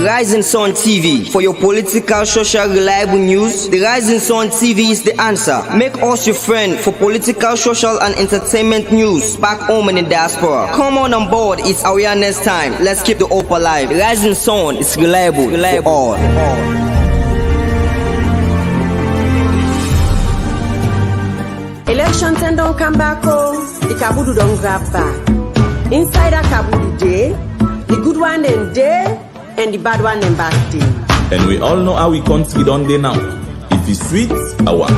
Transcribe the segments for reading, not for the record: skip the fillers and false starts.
Rising Sun TV. For your political, social, reliable news, the Rising Sun TV is the answer. Make us your friend for political, social, and entertainment news back home in the diaspora. Come on board, it's awareness time. Let's keep the hope alive. The Rising Sun is reliable for all. Elections and don't come back home, the Kabudu don't grab back. Inside a Kabudu day, the good one and day, and the bad one and bad day. And we all know how we country done day now. If it's sweet, awa.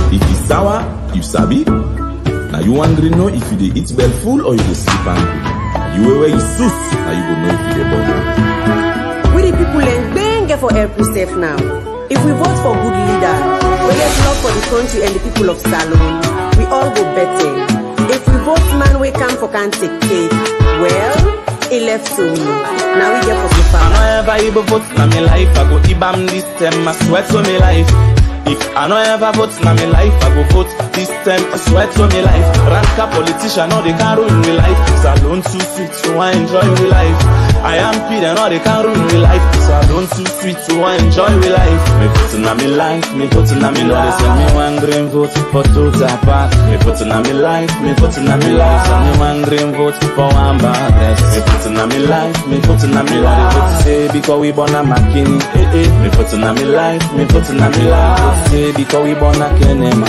If it's sour, you sabi. Now you wondering know if you dey eat well full or you dey sleep hungry. You where you sus, now you go know if you dey born. We the people and bang for every safe now. If we vote for good leader, we get love for the country and the people of Salon, we all go better. If we vote man we come for can't take cake, well, he left to me. Now we get for the family. I know ever vote na me life, I go ibam this time, I sweat to me life. If I know ever vote na me life, I go vote this time, I sweat to me life. Ranka politician, no they can't ruin me life. Salon too sweet, so I enjoy me life. I am P, they know they can't ruin me life. Salon too sweet, so I enjoy me life. Me putting on me life, me putting on me life. Send me one dream vote for two tapas. Me putting on me life, me putting on me life. Send me one dream vote for one bad. Me putting on me life, me putting on me life. Vote say because we born a McKinney. Me putting on me life, me putting on me life. Vote say because we born a Kenema.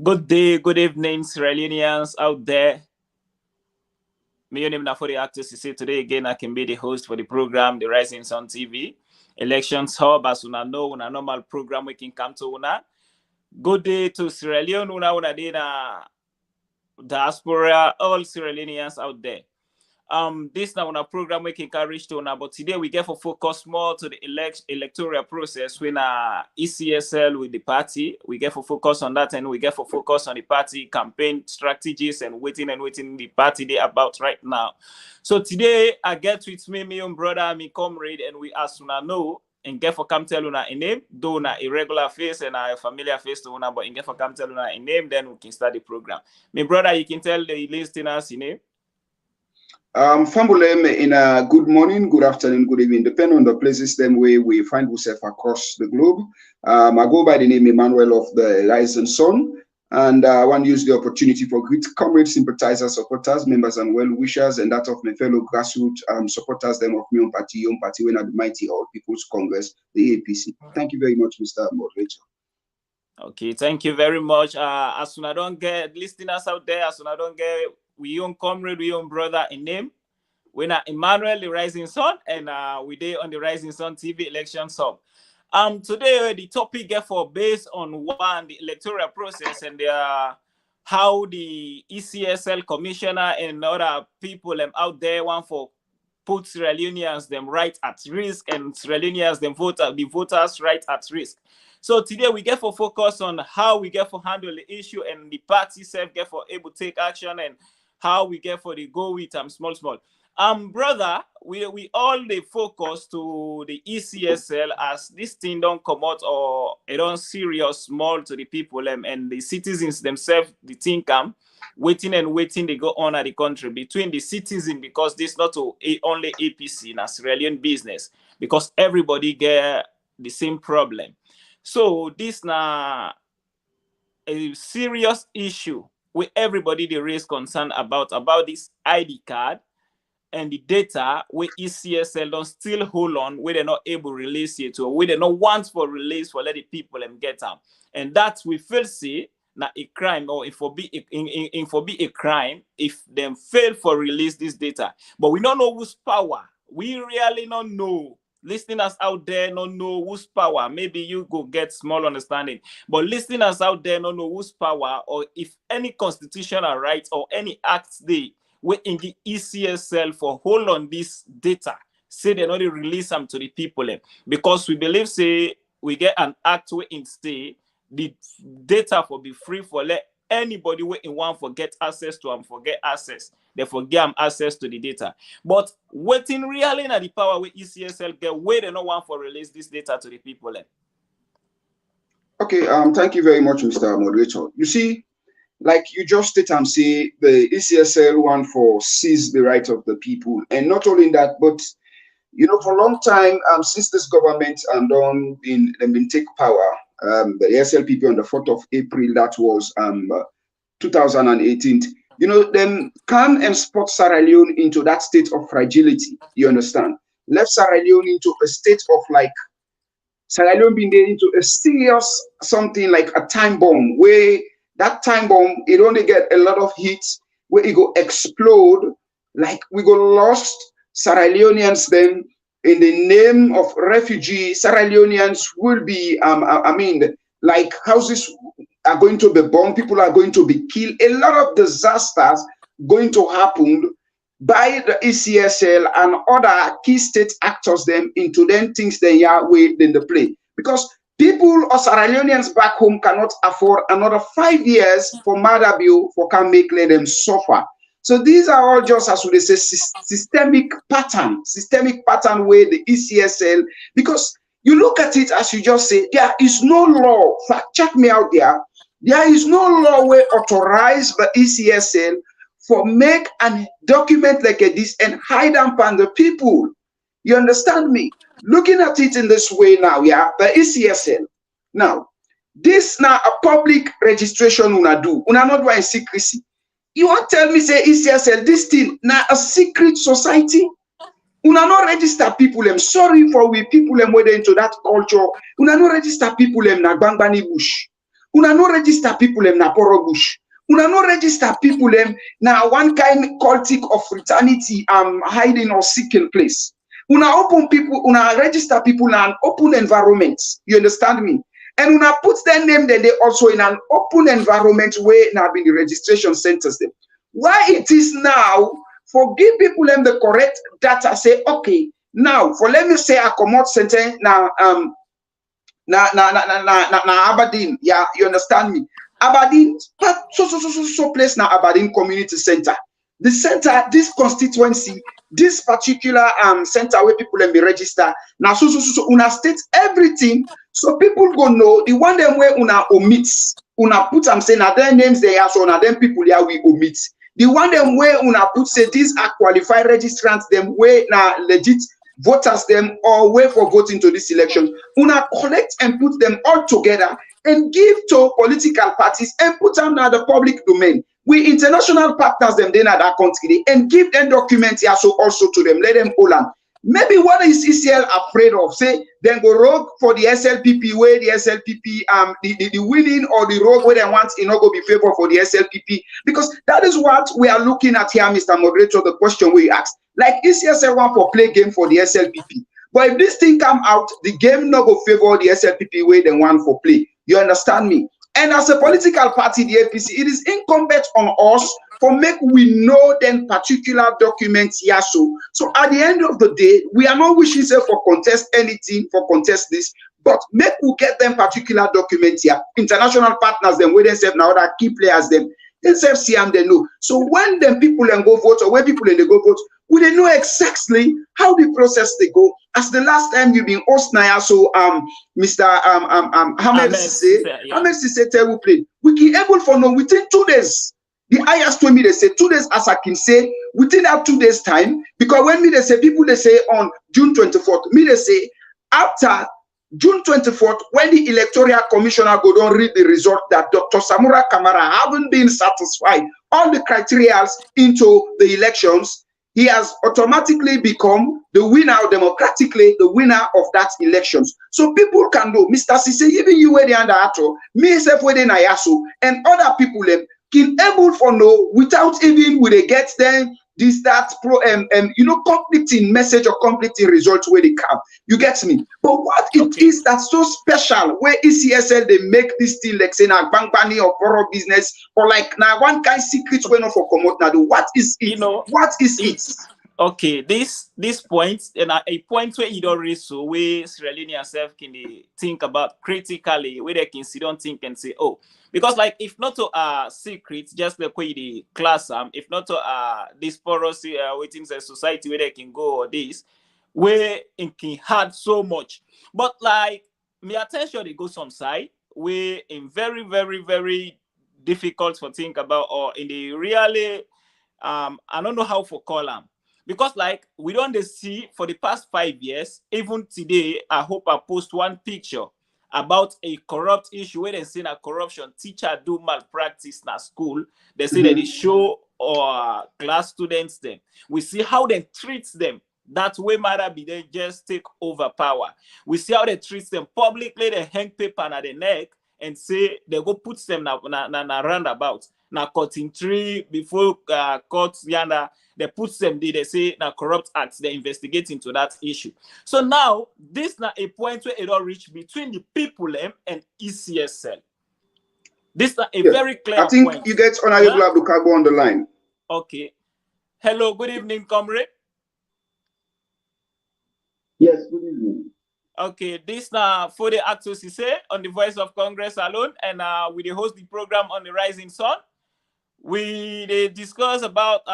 Good day, good evening, Sierra Leoneans out there. My name is for the actors to say today again. I can be the host for the program, The Rising Sun TV. Elections Hub, as una know, una normal program we can come to una. Good day to Sierra Leone, una day na diaspora, all Sierra Leoneans out there. This now on a program we can carry to now, but today we get for focus more to the electoral process when ECSL with the party. We get for focus on that, and we get for focus on the party campaign strategies and waiting the party they about right now. So today I get with me, my own brother, my comrade, and we as una know and get for come tell una a name, though na irregular face and a familiar face to una, but in get for come tell una a name, then we can start the program. My brother, you can tell the listeners your name. Fambulem in a good morning, good afternoon, good evening, depending on the places them where we find ourselves across the globe. I go by the name Emmanuel of the Rising Sun, and I want to use the opportunity for great comrades, sympathizers, supporters, members, and well-wishers, and that of my fellow grassroots supporters them of my own party when at the mighty All People's Congress, the APC. Thank you very much, Mr. Moderator. Okay, thank you very much. As soon as I don't get listeners out there, as soon as I don't get we own comrade, we own brother in name. We're not Emmanuel, the Rising Sun, and we day on the Rising Sun TV election sub. Today the topic get for based on one the electoral process and how the ECSL commissioner and other people out there want for put Sierra Leoneans them right at risk and Sierra Leoneans them the voters right at risk. So today we get for focus on how we get for handle the issue and the party self get for able to take action and how we get for the go with small. Brother, we all they focus to the ECSL as this thing don't come out or it don't serious small to the people and the citizens themselves, the thing come waiting they go on at the country between the citizens because this not only APC in Australian business because everybody get the same problem. So this now a serious issue with everybody they raise concern about this ID card and the data where ECSL don't still hold on where they're not able to release it or where they not want for release for let the people them get them. And that we feel see now a crime or if for be a crime if them fail for release this data. But we don't know whose power. We really don't know. Listeners out there don't know whose power. Maybe you go get small understanding. But listeners out there don't know whose power or if any constitutional rights or any acts they were in the ECSL for hold on this data. Say they not release them to the people. Because we believe say we get an act where in say the data for be free for let anybody where in one forget access to them forget access. They forget access to the data. But waiting really na the power where ECSL get where they no want for release this data to the people. Okay, thank you very much, Mr. Moderator. You see, like you just state and say, the ECSL want for seize the right of the people, and not only that, but you know, for a long time, since this government been take power, the SLPP on the 4th of April, that was 2018. You know, them come and spot Sierra Leone into that state of fragility. You understand? Left Sierra Leone into a state of like Sierra Leone being there into a serious something like a time bomb, where that time bomb it only get a lot of heat, where it go explode, like we go lost Sierra Leoneans then in the name of refugee. Sierra Leoneans will be I mean, like houses are going to be bombed, people are going to be killed, a lot of disasters going to happen by the ECSL and other key state actors them into them things they are with in the play. Because people or Sierra Leoneans back home cannot afford another 5 years for mother bill for can make let them suffer. So these are all just, as we say, systemic pattern where the ECSL, because you look at it as you just say, there is no law, fact check me out there is no law where authorize the ECSL for make and document like this and hide them from the people. You understand me? Looking at it in this way now, yeah, the ECSL. Now, this now a public registration una do. Una not do in secrecy. You want tell me say ECSL, this thing now a secret society? Una not register people them. Sorry for we people them whether into that culture. Una not register people them na Gbangbani bush. Una not register people them na Poro bush. Una no register people them now one kind cultic of fraternity hiding or seeking place. Una open people, una register people in an open environment. You understand me? And una put their name then they also in an open environment where now been the registration centers them. Why it is now for give people them the correct data, say okay, now for let me say a commode center now na Aberdeen. Yeah, you understand me? Aberdeen, so place now Aberdeen Community Center. The center, this constituency, this particular center where people can be registered. Now so una state everything, so people go know the one them where una omits, una put them say now their names they are so now them people there we omit. The one them where una put say these are qualified registrants them where now legit voters them or way for voting to this election. Una collect and put them all together and give to political parties and put them in the public domain. We international partners them then at that country and give them documents here so also to them, let them hold on. Maybe what is ECL afraid of? Say then go rogue for the SLPP where the SLPP the winning or the rogue where they want it not go be favor for the SLPP, because that is what we are looking at here, Mr. Moderator. The question we asked, like ECSL want for play game for the SLPP, but if this thing come out, the game not go favor the SLPP where they want for play. You understand me? And as a political party, the APC, it is incumbent on us for make we know then particular documents here. So at the end of the day, we are not wishing say for contest anything, for contest this, but make we get them particular documents here. International partners, them where they say now other key players, them themselves see them they know. So when them people then go vote or when people then they go vote, we they know exactly how the process they go. As the last time you've been host now, so Mr. Ahmed Sise tell play. We can able for no within 2 days. The highest told me they say 2 days, as I can say within that 2 days time, because when me they say people they say on June 24th, me they say after June 24th, when the electoral commissioner go down read the result that Dr. Samura Kamara haven't been satisfied all the criteria into the elections, he has automatically become the winner, democratically the winner of that elections. So people can know, Mr. Sise, even you were the under Ato, me self were the Nayaso, and other people can able for know without even will they get them this that pro you know conflicting message or conflicting results where they come. You get me? But what it is that's so special where ECSL they make this thing like say now Gbangbani or Poro business or like now one kind secret way not for come out now. What is it? You know, what is it? Okay, this point and a point where you don't raise so where Sierra Leone yourself can they think about critically where they can sit down think and say, oh, because like if not to secret, just like way the class if not to this porous waiting society where they can go or this where it can hard so much. But like my attention they go some side we in very, very, very difficult to think about, or in the really, I don't know how to call them. Because like we don't see for the past 5 years, even today, I hope I post one picture about a corrupt issue where they say a corruption teacher do malpractice in a school. They say that they show or class students them. We see how they treat them. That way matter be they just take over power. We see how they treat them publicly. They hang paper on their neck and say they go put them na roundabout. Now cutting tree before court yanda. They put them there, they say now corrupt acts, they investigate into that issue. So now this now a point where it all reach between the people and ECSL. This is a very clear point. I think you get Honorable Abdukagbo on the line. Okay. Hello, good evening, comrade. Yes, good evening. Okay, this now for the Acto Cisse on the Voice of Congress alone, and we host the program on the Rising Sun. We discuss about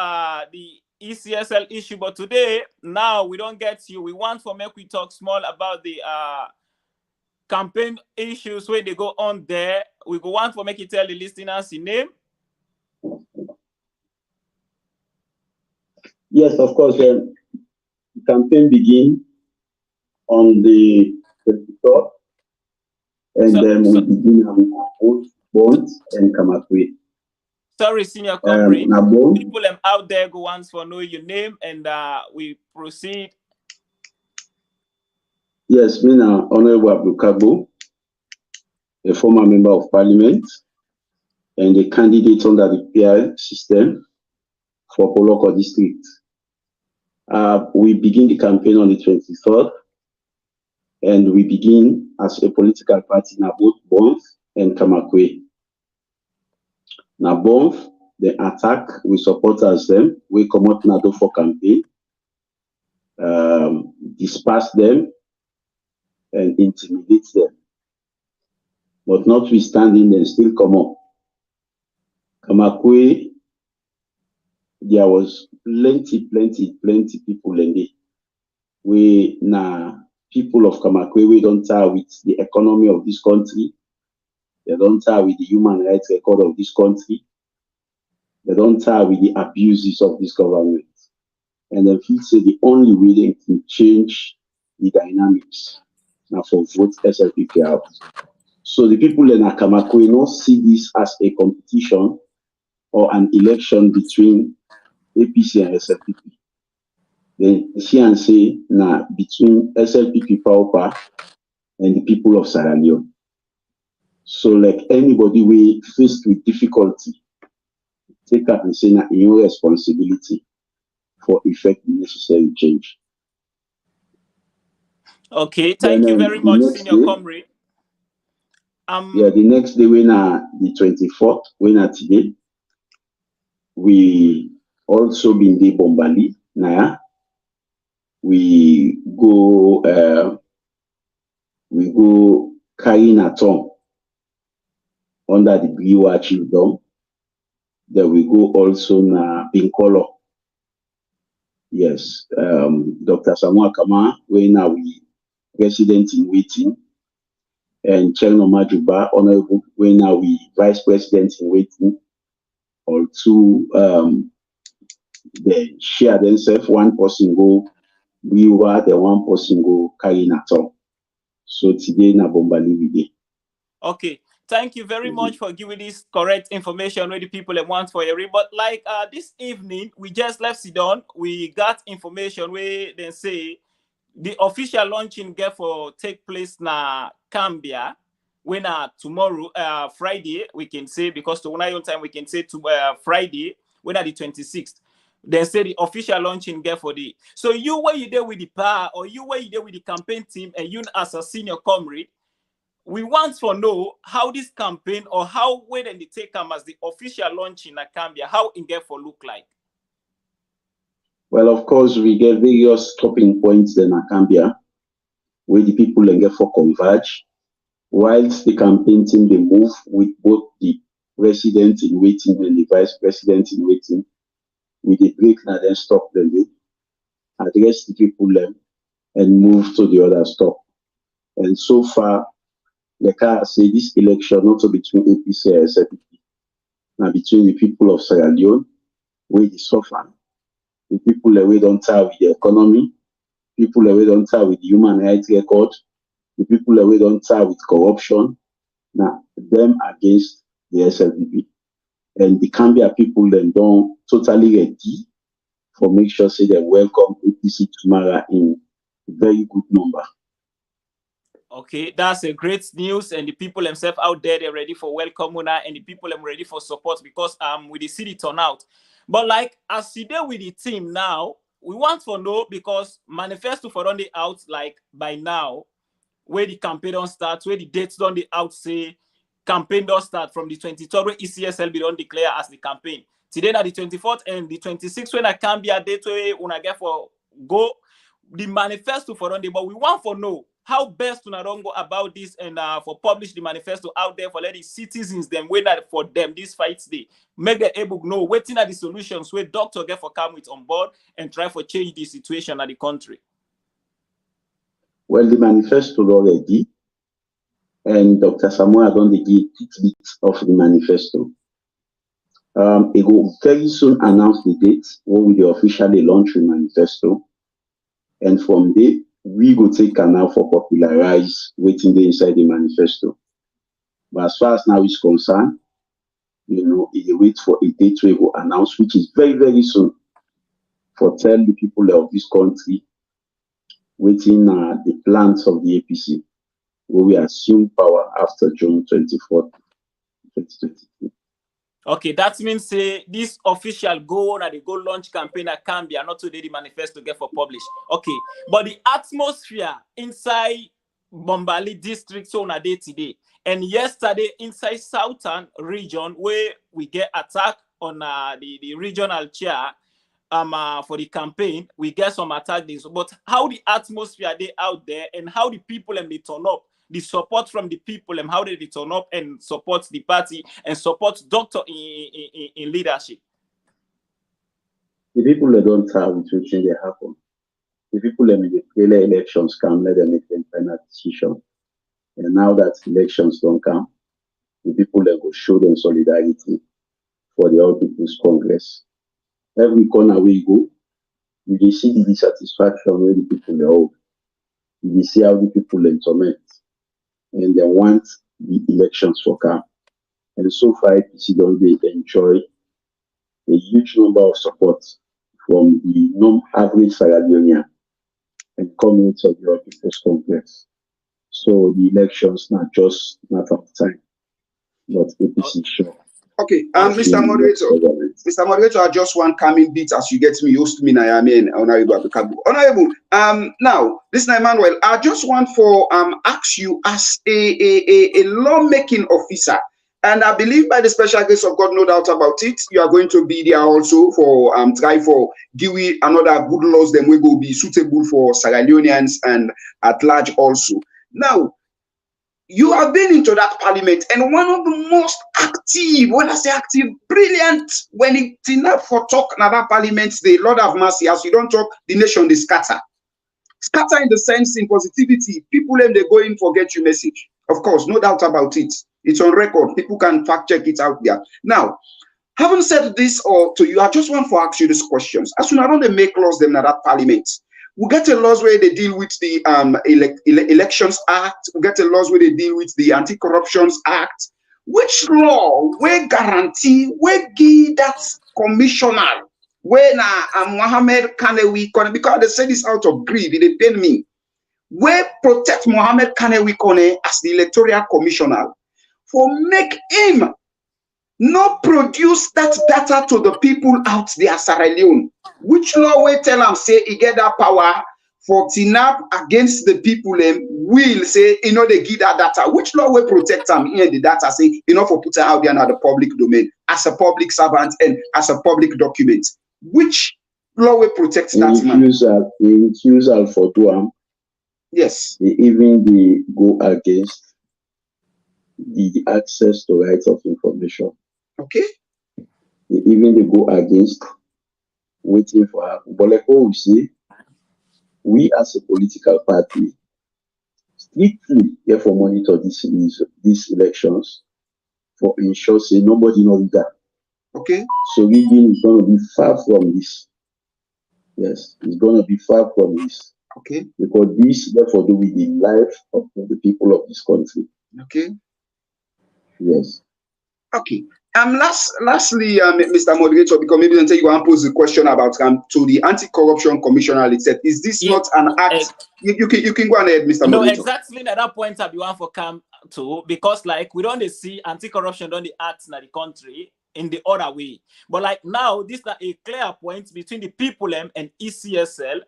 the ECSL issue, but today, now we don't get you. We want to make we talk small about the campaign issues where they go on there. We go want to make you tell the listeners the name. Yes, of course. The campaign begin on the 23rd, and then we begin on both Bonds and Kamakwe. Sorry, senior comrade. People out there go once for know your name, and we proceed. Yes, me now, Honorable Abdukagbo, a former member of parliament and a candidate under the PI system for Poloko district. We begin the campaign on the 23rd, and we begin as a political party in both Bonds and Kamakwe. Now, both the attack, we support as them, we come out now for campaign, disperse them, and intimidate them. But notwithstanding, they still come up. Kamakwe, there was plenty people in there. We now people of Kamakwe, we don't tie with the economy of this country. They don't tie with the human rights record of this country. They don't tie with the abuses of this government. And they feel say the only way they can change the dynamics now for vote SLPP out. So the people in Kamakwe don't see this as a competition or an election between APC and SLPP. They see and say now between SLPP power and the people of Sierra Leone. So like anybody we faced with difficulty, take up and say that your responsibility for effect the necessary change. Okay, thank you very much, senior comrade. Yeah, the next day when the 24th, when today, we also been the Bombali. Now we go carrying a tongue under the Biwa Chiefdom. Then we go also na Binkolo. Yes, Dr. Samuel Kama, when now we president in waiting, and Chelno Majuba, honorable, when now we vice president in waiting. All two they share themselves. One person go Biwa, the one person go carrying a tongue. So today na Bombali we dey. Okay. Thank you very much for giving this correct information where the people want for you. But like this evening, we just left Sidon. We got information where they say the official launching get for take place na Cambia. When tomorrow, Friday, we can say, because to one time we can say to Friday, when the 26th. They say the official launching get for the. So you were you there with the power, or you were you there with the campaign team, and you as a senior comrade. We want to know how this campaign or how when they take them as the official launch in Cambia, how it get for look like. Well, of course, we get various stopping points in Cambia where the people can get for converge. Whilst the campaign team they move with both the president in waiting and the vice president in waiting, with the break and then stop them, address the people and move to the other stop. And so far, the car say this election not so between APC and SFP, now between the people of Sierra Leone, where they suffer, the people that we don't tie with the economy, people that we don't tie with the human rights record, the people that we don't tie with corruption, now them against the SFP. And the Gambia people then don't totally ready for make sure say they welcome APC tomorrow in very good number. Okay, that's a great news, and the people themselves out there, they're ready for welcome Una, and the people are ready for support because with the city turnout. But like as you deal with the team now, we want to know because manifesto for on the out like by now, where the campaign don't start, where the dates don't the out say campaign don't start from the 23rd where ECSL be don't declare as the campaign. Today na the 24th and the 26th when I can be a date where una get for go the manifesto for on the, but we want to know how best to not go about this and for publish the manifesto out there for let the citizens them wait that for them this fight day make them able to know waiting at the solutions where doctor get for come with on board and try for change the situation at the country. Well, the manifesto already, and Dr. Samoa don't give bits of the manifesto. It will very soon announce the date when we will officially launch the manifesto, and from there we will take canal for popularize waiting there inside the manifesto. But as far as now is concerned, you know, it wait for a date we will announce, which is very, very soon, for tell the people of this country waiting the plans of the APC, where we assume power after June 24th, 2022. Okay, that means say this official go on and the go launch campaign at Gambia, not today the manifesto get for publish. Okay, but the atmosphere inside Bombali district so on a day today, and yesterday inside Southern region where we get attack on the regional chair for the campaign, we get some attack this. But how the atmosphere they out there and how the people and they turn up. The support from the people and how they turn up and support the party and support doctor in leadership. The people that don't have which will change happen. The people that make the elections come, let them make them final decision. And now that elections don't come, the people that will show them solidarity for the All People's Congress. Every corner we go, you see the dissatisfaction where the people are hold. You see how the people torment. And they want the elections for come. And so far, APC don't they enjoy a huge number of support from the non-average Sierra Leonean and communities of the People's Congress. So the elections not just matter of time, but APC sure. Okay, Mr. Moderator, I just want coming bit as you get me used to me. I mean, Honorable. Now, listen, Emmanuel, I just want for ask you as a lawmaking officer, and I believe by the special grace of God, no doubt about it, you are going to be there also for try for give another good laws. Then we will be suitable for Sierra Leoneans and at large also. Now, you have been into that parliament, and one of the most active, when I say active, brilliant, when it's enough for talk in that parliament, the Lord have mercy, as you don't talk, the nation they scatter. Scatter in the sense in positivity. People when they go in forget your message. Of course, no doubt about it. It's on record. People can fact check it out there. Now, having said this or to you, I just want to ask you these questions. As soon as they make laws them in that parliament, we get a laws where they deal with the Elections Act. We get a laws where they deal with the Anti-Corruption Act. Which law will guarantee, will give that commissioner when Mohammed Kanewi, because they say this out of greed, they pay me, will protect Mohammed Kanewi Kone as the electoral commissioner for make him not produce that data to the people out there, Sierra Leone. Which law will tell them say he get that power for TNAP against the people will say, you know, they give that data. Which law will protect them here the data say, you know, for putting out there in the public domain as a public servant and as a public document? Which law will protect that man? Refusal for Duam. Yes. Even they go against the access to rights of information. Okay. Even they go against waiting for her. But like what we say, we as a political party strictly therefore monitor these elections for ensure say nobody know that. Okay. So rigging is going to be far from this. Yes, it's going to be far from this. Okay. Because this therefore do with the life of the people of this country. Okay. Yes. Okay. Lastly, Mr. Moderator, because maybe until you want to pose the question about to the Anti-Corruption Commissioner itself, is this not an act? You can go ahead, Mr. No, Moderator. exactly at that point I be one for come to, because like we don't see anti-corruption don't the acts in the country in the other way. But like now, this is a clear point between the people and ECSL,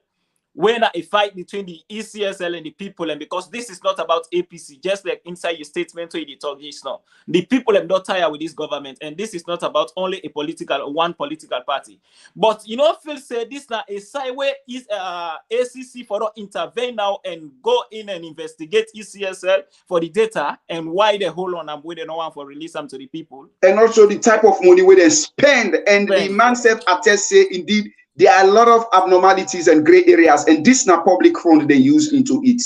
when a fight between the ECSL and the people, and because this is not about APC, just like inside your statement where you talk this now, the people are not tired with this government, and this is not about only one political party. But you know, Phil said this now a side where is ACC for not intervene now and go in and investigate ECSL for the data and why they hold on and where they don't want for release them to the people, and also the type of money where they spend, and the man self attest say indeed there are a lot of abnormalities and gray areas, and this na public fund they use into it.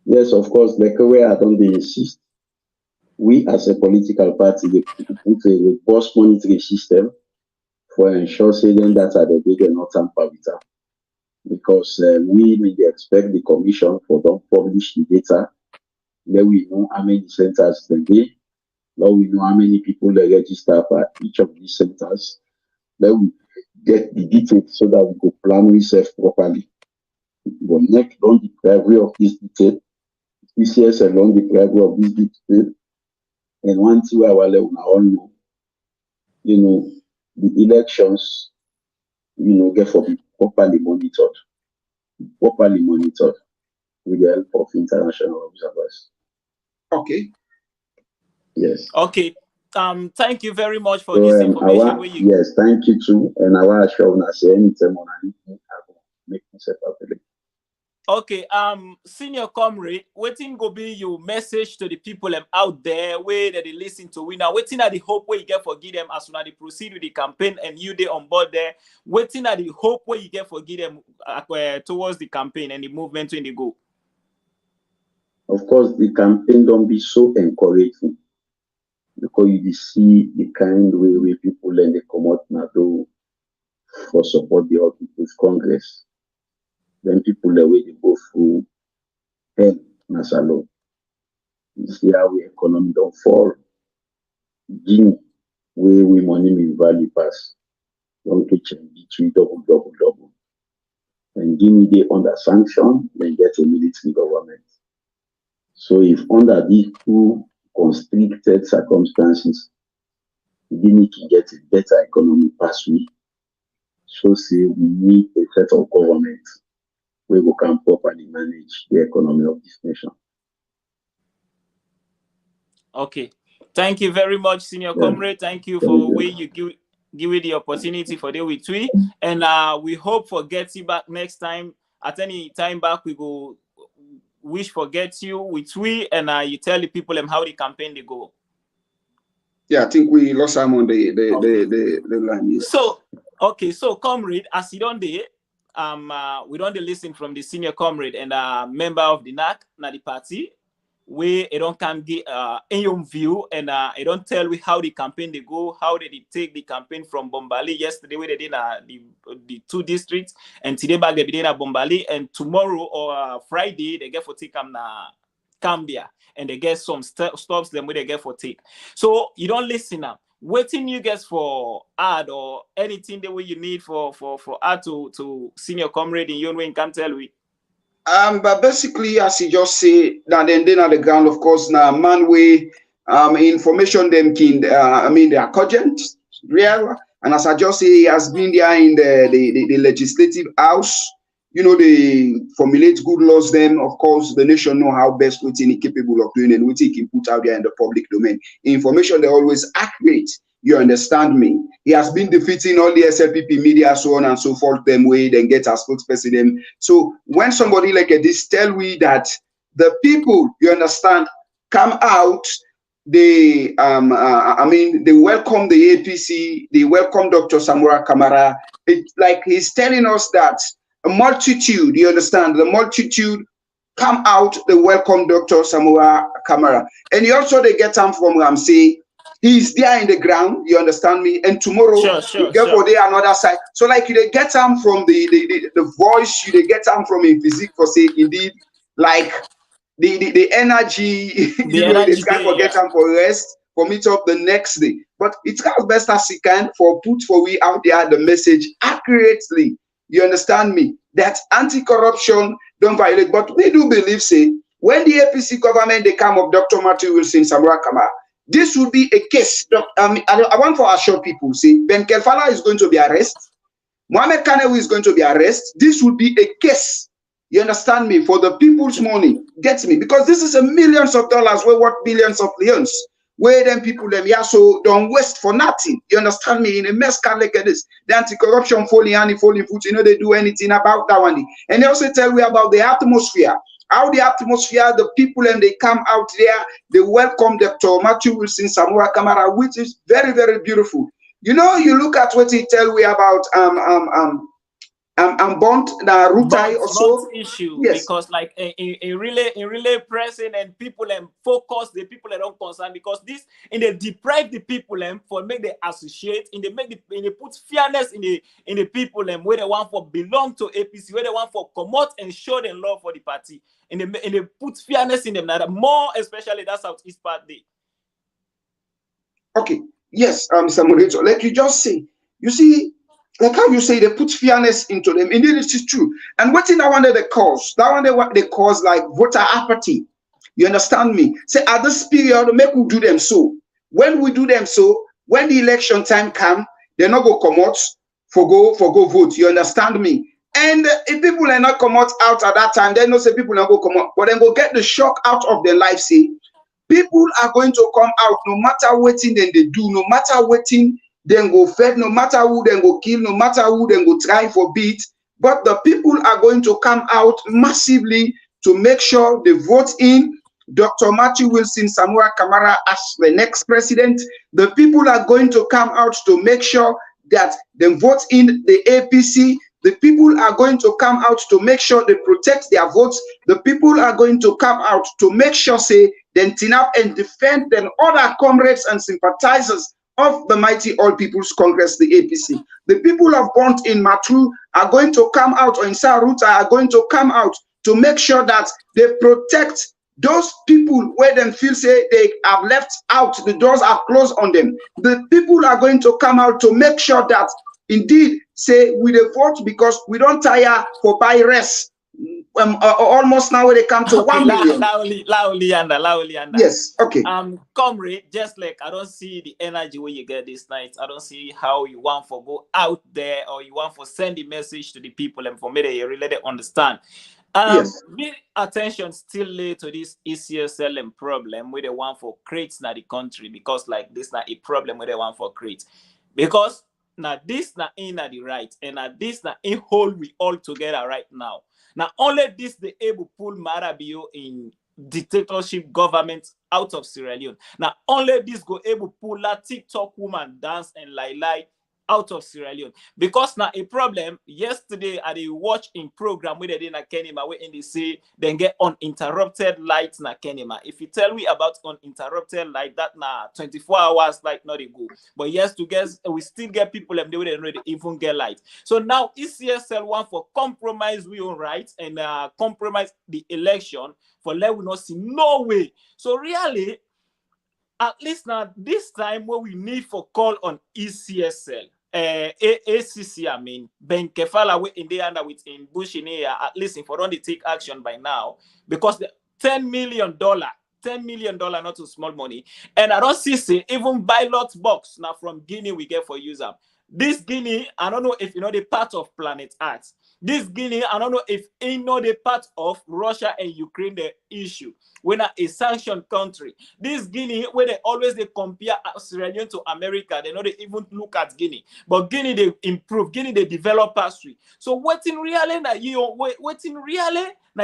Yes, of course, like way I don't insist. We as a political party, they put a robust monitoring system for ensure saying that the big not tamper with them. Because we may expect the commission for them publish the data. Then we know how many centers they get. Now we know how many people they register for each of these centers. Then we get the details so that we go plan ourselves properly. But next, don't deprive of this detail. ECSL don't deprive of this detail. And one thing we all know, you know, the elections, you know, get for be properly monitored with the help of international observers. Okay. Yes. Okay. Thank you very much for this information. Yes, thank you too. And I want to show you say anytime on anything I will make myself available. Okay, senior comrade, waiting go be your message to the people out there where they listen to we now. Waiting at the hope where you get forgive them as soon as they proceed with the campaign and you they on board there. Waiting at the hope where you get forgive them towards the campaign and the movement when they go. Of course, the campaign don't be so encouraging because you see the kind way people and they come out now do for support the People's Congress. Then people the way they go through hell, Nasalo. You see how the economy don't fall. Guinea, where we money in value pass. Don't kitchen between double. And Guinea they under sanction, then get a military government. So if under these two constricted circumstances, Guinea can get a better economy pass we. So say we need a set of government where we can properly manage the economy of this nation. Okay. Thank you very much, senior comrade. Thank you for where you give it the opportunity for deal with we. And we hope for get you back next time. At any time back, we go wish for get you with we, and you tell the people how the campaign they go. Yeah, I think we lost him on the line. Yes. So okay, so comrade, as you don't do, we don't listen from the senior comrade and member of the NAC, na the party, where they don't come get in your view and they don't tell we how the campaign they go, how they take the campaign from Bombali yesterday where they did the two districts, and today back they did Bombali, and tomorrow or Friday they get for take them na Cambia and they get some stops them where they get for take. So you don't listen now. Waiting you guys for ad or anything the way you need for add to senior comrade in your way can tell we. But basically, as you just say, that then at the ground, of course, now man way information them can they are cogent, real, and as I just say, he has been there in the legislative house. You know, they formulate good laws. Then, of course, the nation know how best within is capable of doing and what he can put out there in the public domain. Information they always accurate. You understand me? He has been defeating all the SLPP media, so on and so forth, them way, then get a spokesperson. So when somebody like this tell we that the people, you understand, come out, they they welcome the APC, they welcome Dr. Samura Kamara. It's like he's telling us that a multitude, you understand, the multitude come out, they welcome Dr. Samura Kamara. And you also they get him from Ramsey. He's there in the ground, you understand me? And tomorrow you get for there another side. So like you they get him from the voice, you they get him from in physique for say indeed, like the energy, you know, they can't forget him for rest, for meet up the next day. But it's as best as he can for put for we out there the message accurately. You understand me? That anti-corruption don't violate. But we do believe, say, when the APC government they come of Dr. Matthew Wilson, Samura Kamara, this would be a case. I want to assure people, say, Ben Kelfala is going to be arrested. Mohamed Kanewi is going to be arrested. This would be a case. You understand me? For the people's money. Gets me? Because this is a millions of dollars, we're worth billions of leons. Where them people them yeah, so don't waste for nothing. You understand me? In a mess can like this, the anti-corruption falling foot, you know they do anything about that one. And they also tell me about the atmosphere. How the atmosphere, the people and they come out there, they welcome Dr. Matthew Wilson, Samura Kamara, which is very, very beautiful. You know, you look at what he tell me about Bond Rutai also issue, yes. Because like a really pressing and people and focus the people that don't concern, because this and they deprive the people and for make they associate and they make the and they put fairness in the people and where they want for belong to APC, where they want for come out and show them love for the party and they put fairness in them now, more especially that Southeast part day. Okay, yes, Samuel, like you just say, you see. Like how you say they put fairness into them. Indeed, it is true. And what in that one they cause? That one what they cause like voter apathy. You understand me? Say at this period, make we do them so. When we do them so, when the election time come, they're not go come out for go vote. You understand me? And if people are not come out at that time, then no say people not go come out, but then go get the shock out of their life. See, people are going to come out no matter what thing they do, no matter what thing. Then go fed, no matter who then go kill, no matter who then go try for beat. But the people are going to come out massively to make sure they vote in Dr. Matthew Wilson, Samura Kamara as the next president. The people are going to come out to make sure that they vote in the APC. The people are going to come out to make sure they protect their votes. The people are going to come out to make sure, say, they team up and defend them other comrades and sympathizers of the mighty All People's Congress, the APC. The people of Bond in Matru are going to come out, or in Saruta are going to come out to make sure that they protect those people where they feel say they have left out, the doors are closed on them. The people are going to come out to make sure that indeed say we the vote because we don't tire for buy rest. Almost now they come to 1 million. Yes, okay. Comrade, just like I don't see the energy where you get this night. I don't see how you want for go out there or you want for send the message to the people and for me they really understand. Yes. Big attention still lay to this ECSLM problem where they want for creates na the country because like this not a problem where they want for create because now this not in the right and now this not in whole we all together right now. Now, only this they able pull Marabio in dictatorship government out of Sierra Leone. Now, only this go able pull that TikTok woman dance and lie out of Sierra Leone. Because now a problem, yesterday I did watch in program where they did na Kenema, where in they say then get uninterrupted light na Kenema. If you tell me about uninterrupted light, that na 24 hours light not a go. But yes, to guess we still get people and they don't really even get light. So now ECSL want for compromise we own rights and compromise the election for let we not see no way. So really, at least now this time what we need for call on ECSL. ACC, I mean, Ben Kefala in the under with in Bush in here, at least if we don't take action by now, because the $10 million, not too small money, and I don't see say even ballot box now from Guinea we get for user. This Guinea, I don't know if you know the part of Planet Arts. This Guinea, I don't know if you know the part of Russia and Ukraine the issue. When a sanctioned country, this Guinea, where they always they compare Sierra Leone to America, they know they even look at Guinea. But Guinea they improve, Guinea they develop pastry. So what in reality now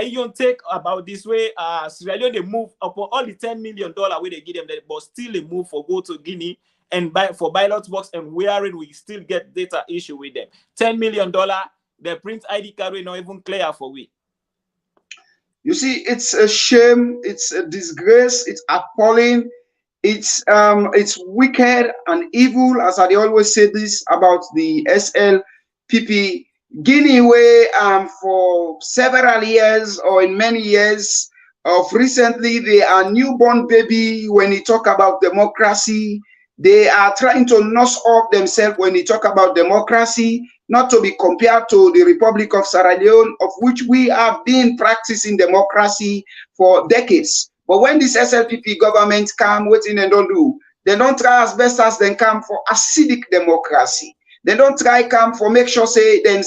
you take about this way? Sierra Leone they move upon all the $10 million where they give them, but still they move for go to Guinea. And for ballot box and wearing, we still get data issue with them. $10 million, the print ID card will not even clear for we. You see, it's a shame, it's a disgrace, it's appalling, it's wicked and evil, as I always say this about the SLPP. Guinea way for several years or in many years of recently, they are newborn baby when you talk about democracy. They are trying to nurse up themselves when you talk about democracy, not to be compared to the Republic of Sierra Leone, of which we have been practicing democracy for decades. But when this SLPP government come, what in and don't do, they don't try as best as they can for acidic democracy. They don't try come for make sure say then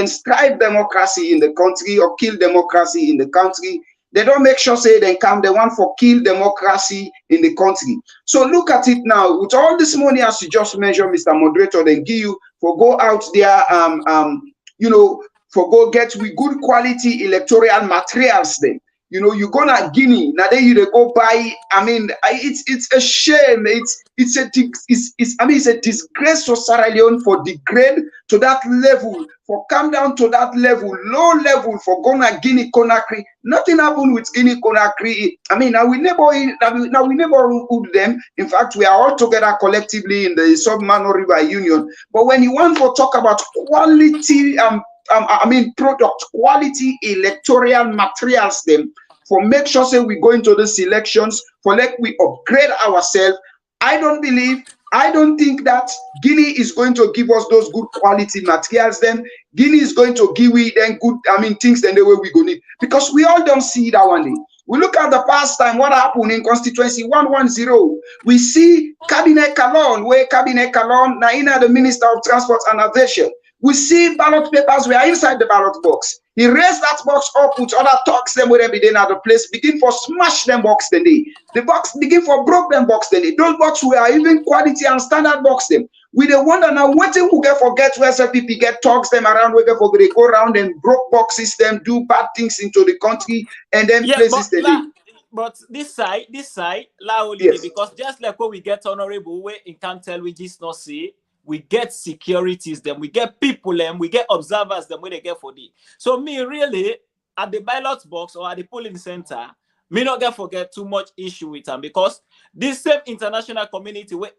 strive democracy in the country or kill democracy in the country. They don't make sure say they come, they want for kill democracy in the country. So look at it now, with all this money as you just mentioned, Mr. Moderator, they give you for go out there, you know, for go get with good quality electoral materials then. You know, you go to Guinea, now then you go buy, I mean, it's a shame, it's a disgrace to Sierra Leone for degrade to that level, for come down to that level, low level, for going to Guinea Conakry. Nothing happened with Guinea Conakry. I mean, now we never ruled them. In fact, we are all together collectively in the Sub-Mano River Union. But when you want to talk about quality, product, quality electoral materials, them for make sure say we go into these elections, for like we upgrade ourselves. I don't think that Guinea is going to give us those good quality materials. Then Guinea is going to give we then good, things then the way we go need, because we all don't see that one day. We look at the past time, what happened in constituency 110. We see Cabinet Kalon, where Cabinet Kalon, Naina, the Minister of Transport and Aviation. We see ballot papers were inside the ballot box. He raised that box up with other talks them where they did at the place, begin for smash them box then they. The box begin for broke them box then they. Those box were even quality and standard box them. We the wonder now waiting who get forget where SLPP get talks them around where they go around and broke boxes them, do bad things into the country and then places them. But this side, yes. Because just like when we get honorable way in can't tell we just not see. We get securities, then we get people, them we get observers, them where they get for the. So me really at the ballot box or at the polling center, me not get forget too much issue with them, because this same international community where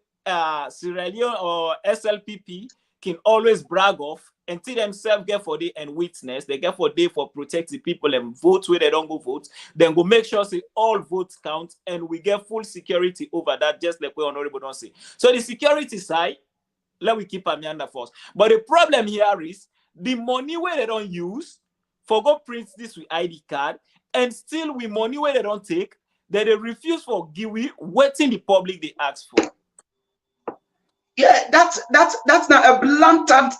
Sierra Leone or SLPP can always brag of until themselves get for the and witness, they get for day for protect the people and vote where they don't go vote, then go make sure say all votes count and we get full security over that, just like we honorable don't say. So the security side, let we keep them under force. But the problem here is the money where they don't use for go print this with ID card, and still with money where they don't take, that they refuse for Giwi, waiting the public they ask for. Yeah, that's not a blatant,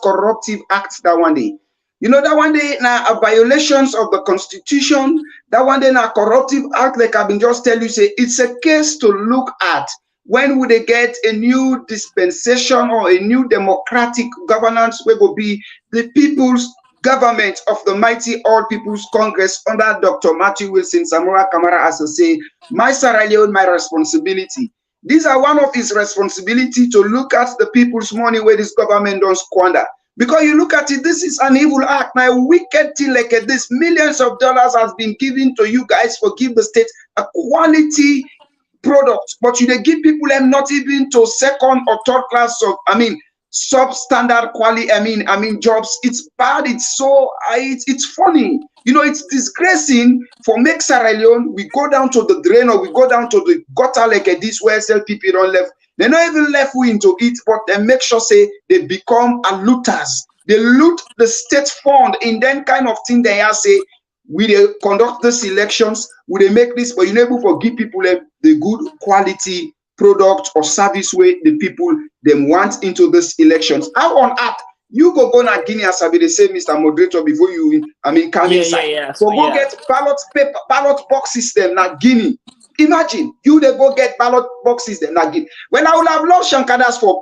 corruptive act that one day. You know, that one day now a violations of the constitution, that one day now corruptive act, like I've been just telling you, say it's a case to look at. When would they get a new dispensation or a new democratic governance where will be the people's government of the mighty All People's Congress under Dr. Matthew Wilson Samora Kamara, as I say, my Sierra Leone, my responsibility. These are one of his responsibility to look at the people's money where this government don't squander. Because you look at it, this is an evil act. Now, a wicked thing like this, millions of dollars has been given to you guys for give the state a quality product, but you they give people them not even to second or third class of substandard quality jobs. It's bad. It's so it's funny. You know, it's disgracing for make Sierra Leone. We go down to the drain or we go down to the gutter like this where SLPP don't left. They're not even left we into it, but they make sure say they become looters. They loot the state fund in that kind of thing. They are say we conduct these elections, we make this, but you're able to give people the good quality product or service way the people them want into these elections. How on earth you go to Guinea as I be the same, Mr. Moderator, before you come inside. So go get ballot box system now Guinea. Imagine you they go get ballot boxes then Guinea. When I would have loved Shankadas for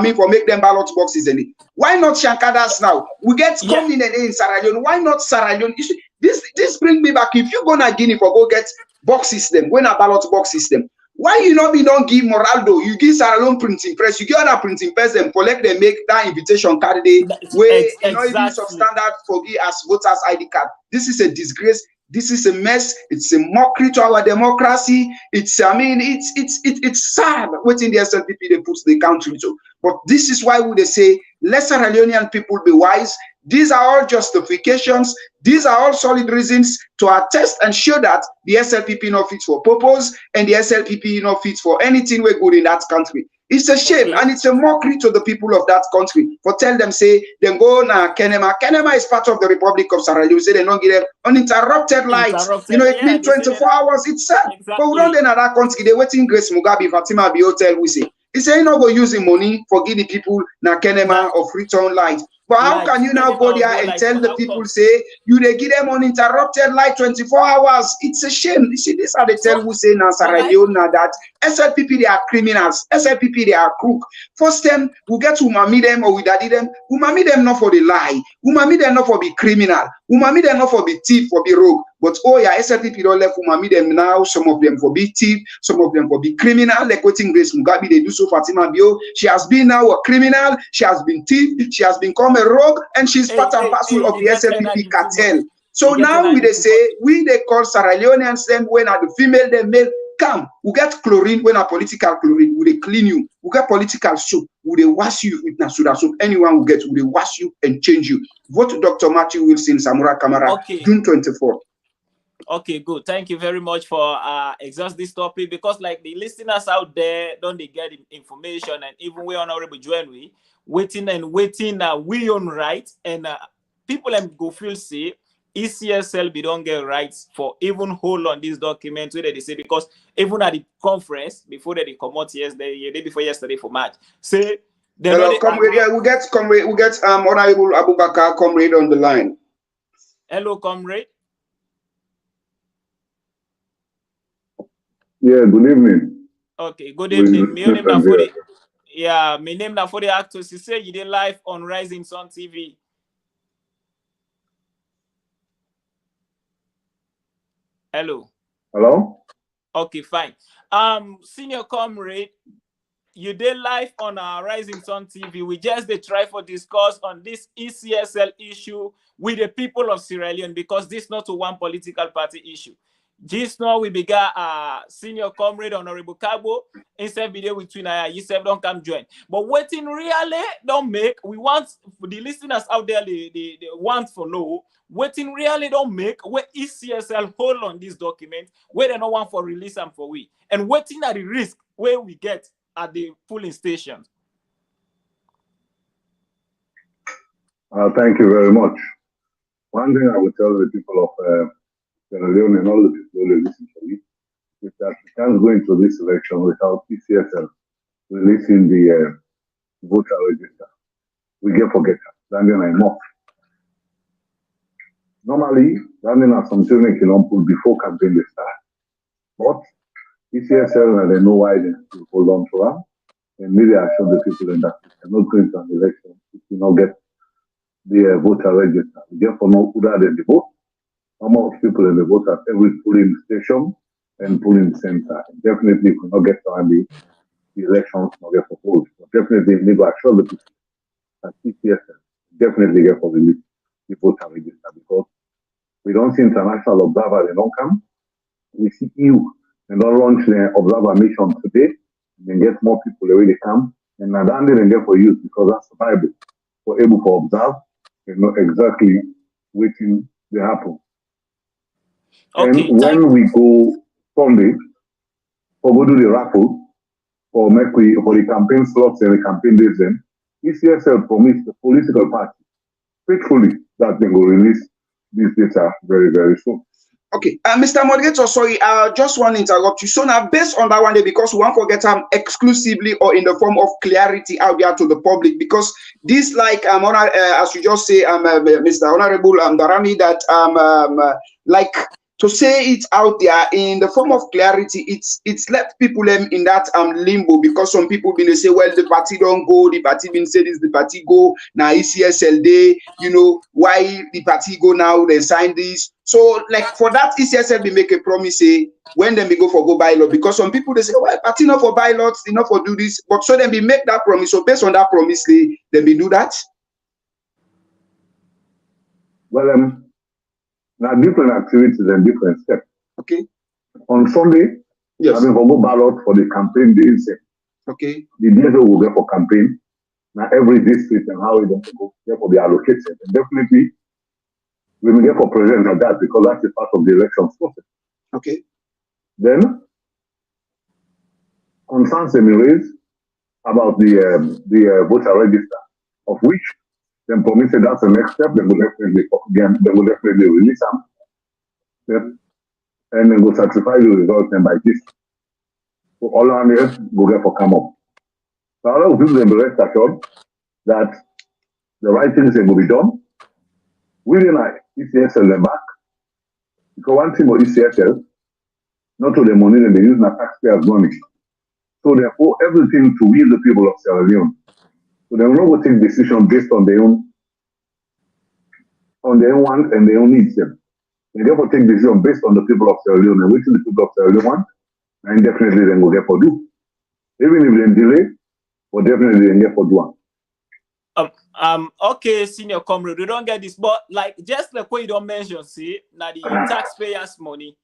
make them ballot boxes then. Why not Shankadas now? We get coming in Sierra Leone. Why not Sierra Leone? This brings me back. If you go to Guinea for go get box system, when a ballot box system, Why you not be don't give Moraldo? You give Sarah Leone printing press, you give other printing press and collect them, make that invitation card day where you know even substandard for give as voters ID card. This is a disgrace. This is a mess. It's a mockery to our democracy. It's, I mean, it's sad what in the SLPP they put the country to. But this is why would they say, let Sierra Leonean people be wise. These are all justifications. These are all solid reasons to attest and show that the SLPP not fit for purpose and the SLPP not fit for anything we're good in that country. It's a shame and it's a mockery to the people of that country. For tell them, say, then go na Kenema. Kenema is part of the Republic of Sierra Leone. Say they don't give them uninterrupted light. You know, it means 24 hours. It's sad. Exactly. But we don't in that country. They waiting Grace Mugabe, Fatima Bi Hotel, we say. He say, you know, go using money for giving people na Kenema of return light. But how can you now go there and tell the people, say, you they give them uninterrupted light 24 hours? It's a shame. You see, these are the tell who say now Sierra Leone that SLPP, they are criminals. SLPP, they are crook. First them, we get umami them or we daddy them. Umami them not for the lie. Umami them not for be criminal. Umami them not for be thief, for be rogue. But oh yeah, SLPP don't left umami them now. Some of them for be thief, some of them for be criminal. Like quoting Grace Mugabe, they do so Fatima Bio. She has been now a criminal. She has been thief. She has become a rogue, and she's part and parcel of the SLPP cartel. So now we they say we they call Sierra Leoneans them when are the female them male. Come, we get chlorine when a political chlorine, we they clean you. We get political soap, we they wash you with Nasuda soap. Anyone will get, we they wash you and change you. Vote Dr. Matthew Wilson, Samura Kamara, June 24th. Okay, good. Thank you very much for exhaust this topic, because like the listeners out there, don't they get information, and even we Honorable Joanne, waiting and waiting we on right, and people go feel say ECSL we don't get rights for even hold on this document where they say, because even at the conference before they come out yesterday, the day before yesterday for March, say hello, comrade, yeah, we get Honorable Abubakar comrade on the line. Hello, comrade. Yeah, good evening. Okay, good evening. My name na for the, yeah, my name na for the actors. You say you did live on Rising Sun TV. Hello. Hello. Okay, fine. Senior comrade, you did live on Rising Sun TV. We just try for discuss on this ECSL issue with the people of Sierra Leone, because this is not a one political party issue. Just now we began senior comrade Honorable Cabo inside video between yourself don't come join. But waiting really don't make, we want for the listeners out there they want to know waiting really don't make where ECSL hold on this document where they don't want for release and for we, and waiting at the risk where we get at the polling stations. Thank you very much. One thing I would tell the people of Sierra Leone and all the people who listen to me is that we can't go into this election without ECSL releasing the voter register. We get forget that. Then I'm off. Normally, then are some children can pull before campaign they start. But ECSL and they know why they hold on to them. And maybe I show the people in that we cannot go into an election if we not get the voter register. We get for no other than the vote. Number of people in the vote at every polling station and polling center. Definitely could not get to the elections, not get proposed. But definitely need to assure the people that ECSL definitely get for the voter register, because we don't see international observers, they don't come. We see EU, they don't launch the observer mission today, and then get more people already come, and not only they get for use, because that's the Bible, for able to observe and know exactly what will happen. Okay, and when we go Sunday, or go do the raffle, or make we for the campaign slots and the campaign days, then ECSL promised the political party faithfully that they will release this data very, very soon. Okay, Mr. Moderator, sorry, just want to interrupt you. So now, based on that one day, because we won't forget exclusively or in the form of clarity out there to the public, because this, like, as you just say, Mr. Honorable Darami, that like to say it out there in the form of clarity, it's left people in that limbo, because some people been say, well, the party don't go, the party been say this, the party go now, ECSL day, you know, why the party go now, they sign this. So like for that, ECSL they make a promise, say when then we go for go ballot, because some people they say, well, party not for ballots, they not for do this, but so then we make that promise. So based on that promise, then we do that. Well, now different activities and different steps. Okay. On Sunday, yes, I mean, for go ballot for the campaign days. Okay. The days we will get for campaign. Now every district and how it going to go, therefore be allocated. And definitely we will get for president of that, because that's a part of the election process. Okay. Then concerns they raised about the voter register, of which then promised that's the next step. They will definitely release them. Yes. And then go certify the results and by this. So all our years will get for come up. So all of them will rest assured that the right things will be done. Within our ECSL them back. Because one thing about ECSL, not to the money that they use na taxpayers' money. So they owe everything to we the people of Sierra Leone. So they will not take decisions based on their own want and their own needs. Them. They therefore take decisions based on the people of Sierra Leone and waiting the people of Sierra Leone want, and definitely then will get for do. Even if they delay, but definitely they get for do one. Okay, senior comrade, we don't get this, but like just like what you don't mention, see, now the taxpayers' money.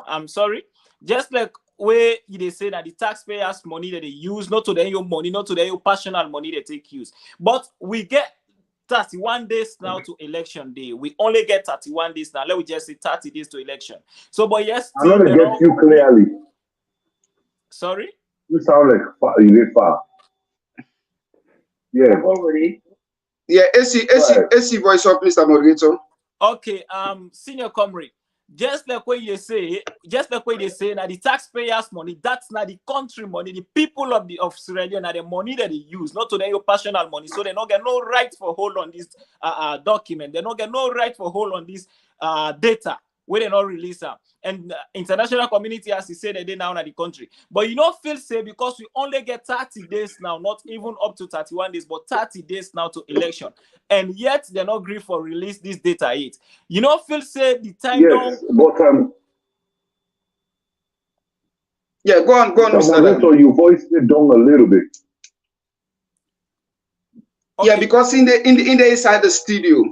I'm sorry, just like where they say that the taxpayers' money that they use, not to their own money, not to their own personal money they take use. But we get 31 days now to election day. We only get 31 days now. Let me just say 30 days to election. So, but yes, I'm not gonna get you clearly. Sorry? You sound like far, you live far. Yeah. Already. Yeah, AC voice up, Mr. Moderator. Okay, senior comrade. Just like what you say that the taxpayers' money, that's not the country money, the people of Sierra Leone, the money that they use, not to their personal money. So they don't get no right for hold on this document. They don't get no right for hold on this data where they not release them. And international community has to say that they now in the country. But you don't feel say because we only get 30 days now, not even up to 31 days, but 30 days now to election. And yet they're not agreed for release this data yet. You don't feel say the time yes, but yeah, go on, Mr. So you voiced it down a little bit. Okay. Yeah, because in the inside the studio.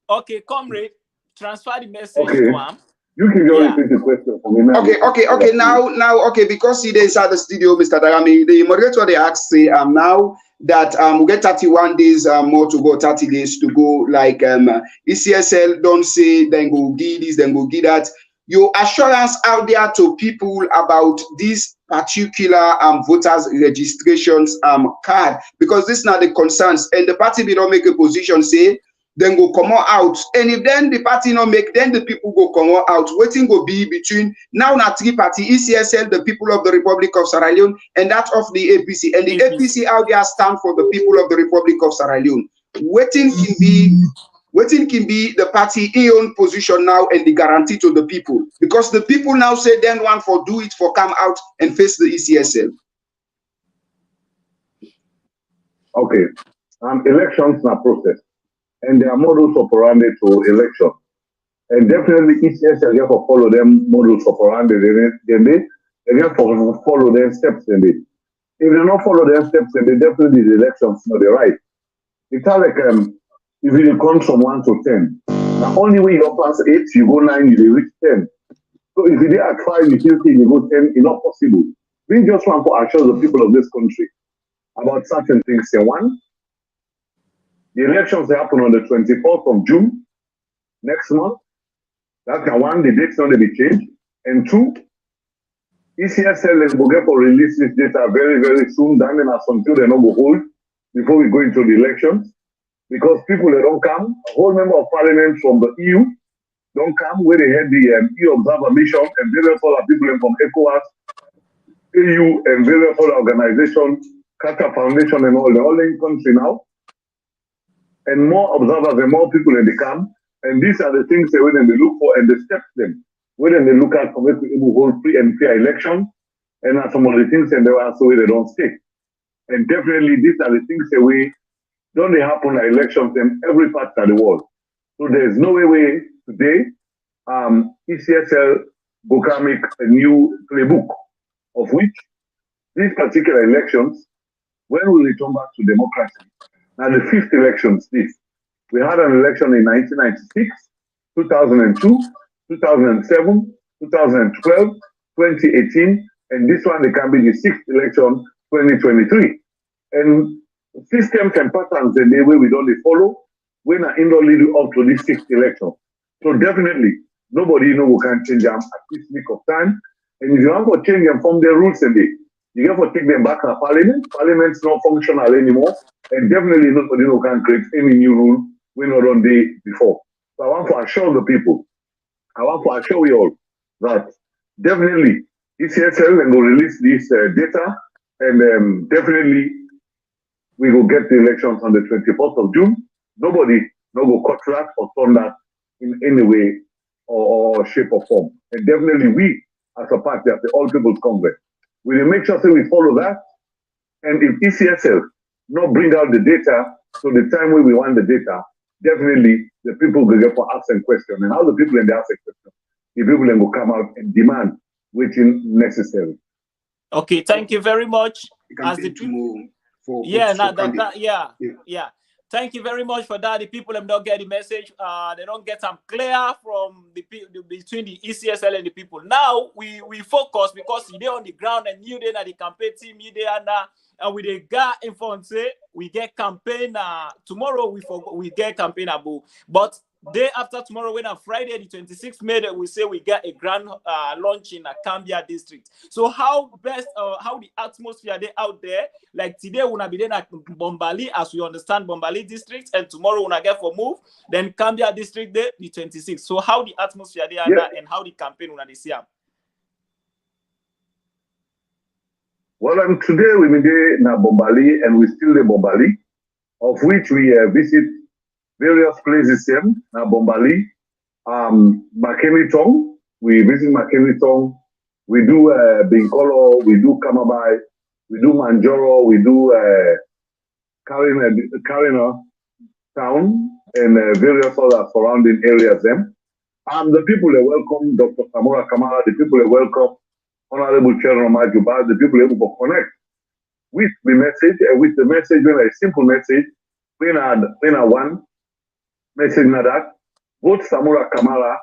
Okay, comrade, transfer the message to him. You can just repeat the question for me now. Okay. Now, because he is inside the studio, Mr. Darami, the moderator they asked say now that we get 31 days more to go, 30 days to go. Like ECSL don't say then go give this, then go give that. Your assurance out there to people about this particular voters registrations card, because this is not the concerns, and the party will not make a position say then go come out, and if then the party not make, then the people go come out. Waiting go be between now na three party, ECSL, the people of the Republic of Sierra Leone, and that of the APC, and the APC out there stand for the people of the Republic of Sierra Leone. Waiting can be the party in own position now and the guarantee to the people, because the people now say then want for do it for come out and face the ECSL. Okay, elections are process. And there are models operandi to election. And definitely ECSL have to follow them models operandi. They have to follow their steps in it. If they don't follow their steps, then they definitely the elections not the right. It's like if you come from 1 to 10, the only way you pass 8, you go 9, you reach 10. So if you are 5, you still think you go 10, it's not possible. We just want to assure the people of this country about certain things. One, the elections happen on the 24th of June next month. That's one, the dates not to be changed. And two, ECSL and Bogepo release this data very, very soon, until they not go hold before we go into the elections. Because people they don't come, a whole member of parliament from the EU don't come where they had the EU observer mission and various other people from ECOWAS, EU and various other organizations, Carter Foundation and all, they're all in country now. And more observers and more people in the camp. And these are the things that when they look for and they step them. when they look at for people who hold free and fair elections, and some of the things and they also where they don't stick. And definitely these are the things that we don't happen at elections in every part of the world. So there's no way today ECSL go make a new playbook of which these particular elections, when we return back to democracy, now the fifth elections this. We had an election in 1996, 2002, 2007, 2012, 2018, and this one, they can be the sixth election, 2023. And systems and patterns and the way we don't follow, we not lead up to this sixth election. So definitely, nobody we can change them at this nick of time. And if you want to change them from their rules and you have to take them back to Parliament. Parliament's not functional anymore, and definitely nobody can create any new rule we not on the before. So I want to assure the people, I want to assure you all that definitely ECSL and will release this data, and definitely we will get the elections on the 24th of June. Nobody no go cut that or turn that in any way or shape or form. And definitely we, as a party, as the All People's Congress, we will make sure that we follow that. And if ECSL not bring out the data, so the time where we want the data, definitely the people will get for asking questions. And how the people in the asking questions, the people will come out and demand which is necessary. Okay, thank you very much. As the Thank you very much for that. The people them don't get the message. They don't get some clear from the between the ECSL and the people. Now we focus because they're on the ground and you there the campaign team you there now, and with the guy in front say we get campaign tomorrow we get campaign about, but day after tomorrow, when on Friday the 26th May, we say we get a grand launch in Akambia district. So how the atmosphere they out there? Like today, we're gonna be there at Bombali, as we understand Bombali district, and tomorrow we're gonna get for move. Then Kambia district there, the 26th. So how the atmosphere they are there, and how the campaign gonna see them? Well, today we been there in Bombali, and we still in Bombali, of which we visit various places here, Bombali, Makeni Tong, we visit Makeni Tong, we do Binkolo, we do Kamabai, we do Manjoro, we do Karina Town, and various other surrounding areas them. The people they welcome Dr. Samora Kamara, the people they welcome Honorable Chairman Majuba, the people able to connect with the message, with the message, when a simple message, when I one message na that, vote Samora Kamara,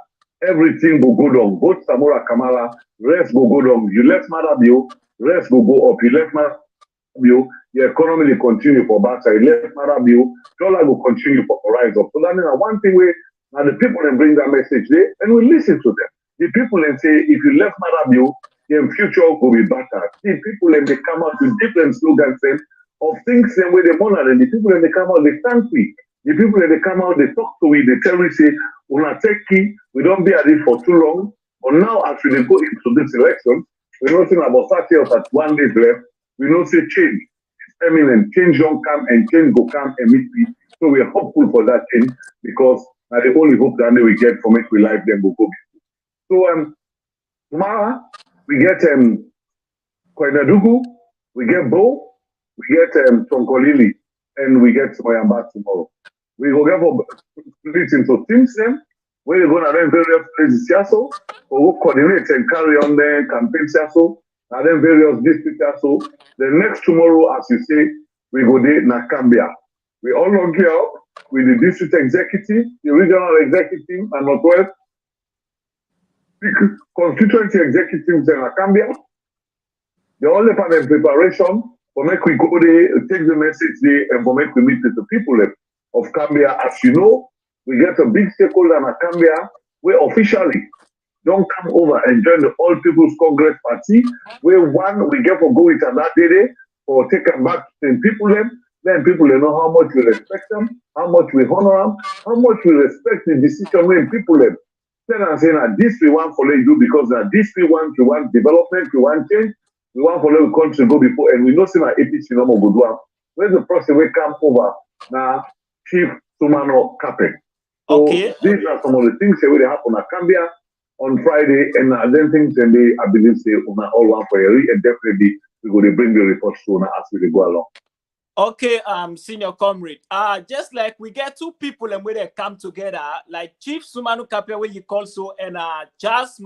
everything will go down. Vote Samora Kamara, rest will go down. You left Marabio, rest will go up. You left Marabio, the economy will continue for better. You left Marabio, dollar will continue for rise up. So that means one thing where now the people then bring that message there and we listen to them. The people then say, if you left Marabio, the future will be better. The people then they come out with different slogans of things and where they honor, and the people then they come out, they thank me. The people that they come out, they talk to me, they tell me, say, una take key, we don't be at it for too long. But now, as we go into this election, we're not saying about 30 or 31 days left, we don't say change. It's imminent. Change don't come and change go come immediately. So we are hopeful for that change because the only hope that we get from it, we like them will go. So tomorrow, we get Koinadugu, we get Bo, we get Tonkolili, and we get Moyamba tomorrow. We will get split into teams then, where we're going to run various places here, so we'll coordinate and carry on the campaigns here, so and then various districts here, so the next tomorrow, as you say, we go to Nakambia. We all log here up with the district executive, the regional executive, and Northwest, the constituency executives in Nakambia. The only part of preparation for make we go there, take the message there, and for make we meet with the people of Kambia. As you know, we get a big stakeholder in Kambia, where officially don't come over and join the All People's Congress Party, where one, we get for go with that day, or take them back to people then people know how much we respect them, how much we honor them, how much we respect the decision when people then saying that this we want for let do because that this we want development, we want change. We want for the country to go before, and we know see my APC no more good one. Where's the person we come over now? Chief Sumano Kapen. So these are some of the things that will happen at Kambia. on Friday, and then things and they, I believe, say, all one for a and definitely we're going to bring the report soon as we go along. Okay, senior comrade. Just like we get two people and where they come together, like Chief Sumanu Kapia, where you call so, and Charles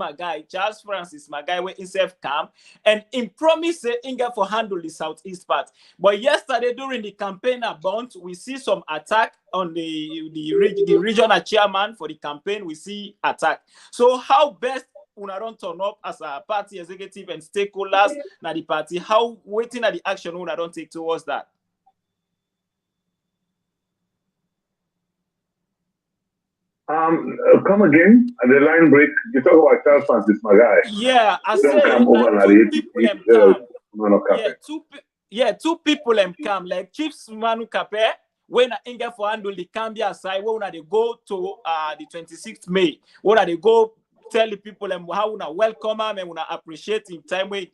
Francis Magai, where himself come, and in promise Inga for handle the southeast part. But yesterday during the campaign about, we see some attack on the regional chairman for the campaign. We see attack. So how best una don't turn up as a party executive and stakeholders na the party? How waiting at the action una don't take towards that? Come again, and the line break. You talk about Charles Francis Magai. Yeah, I Don't say come over like and two people come. Two people come. Like Chief Sumanu Kape, when I inga for handle the Cambia side, when they go to the 26th May, when they go tell the people how we welcome them and we appreciate in time we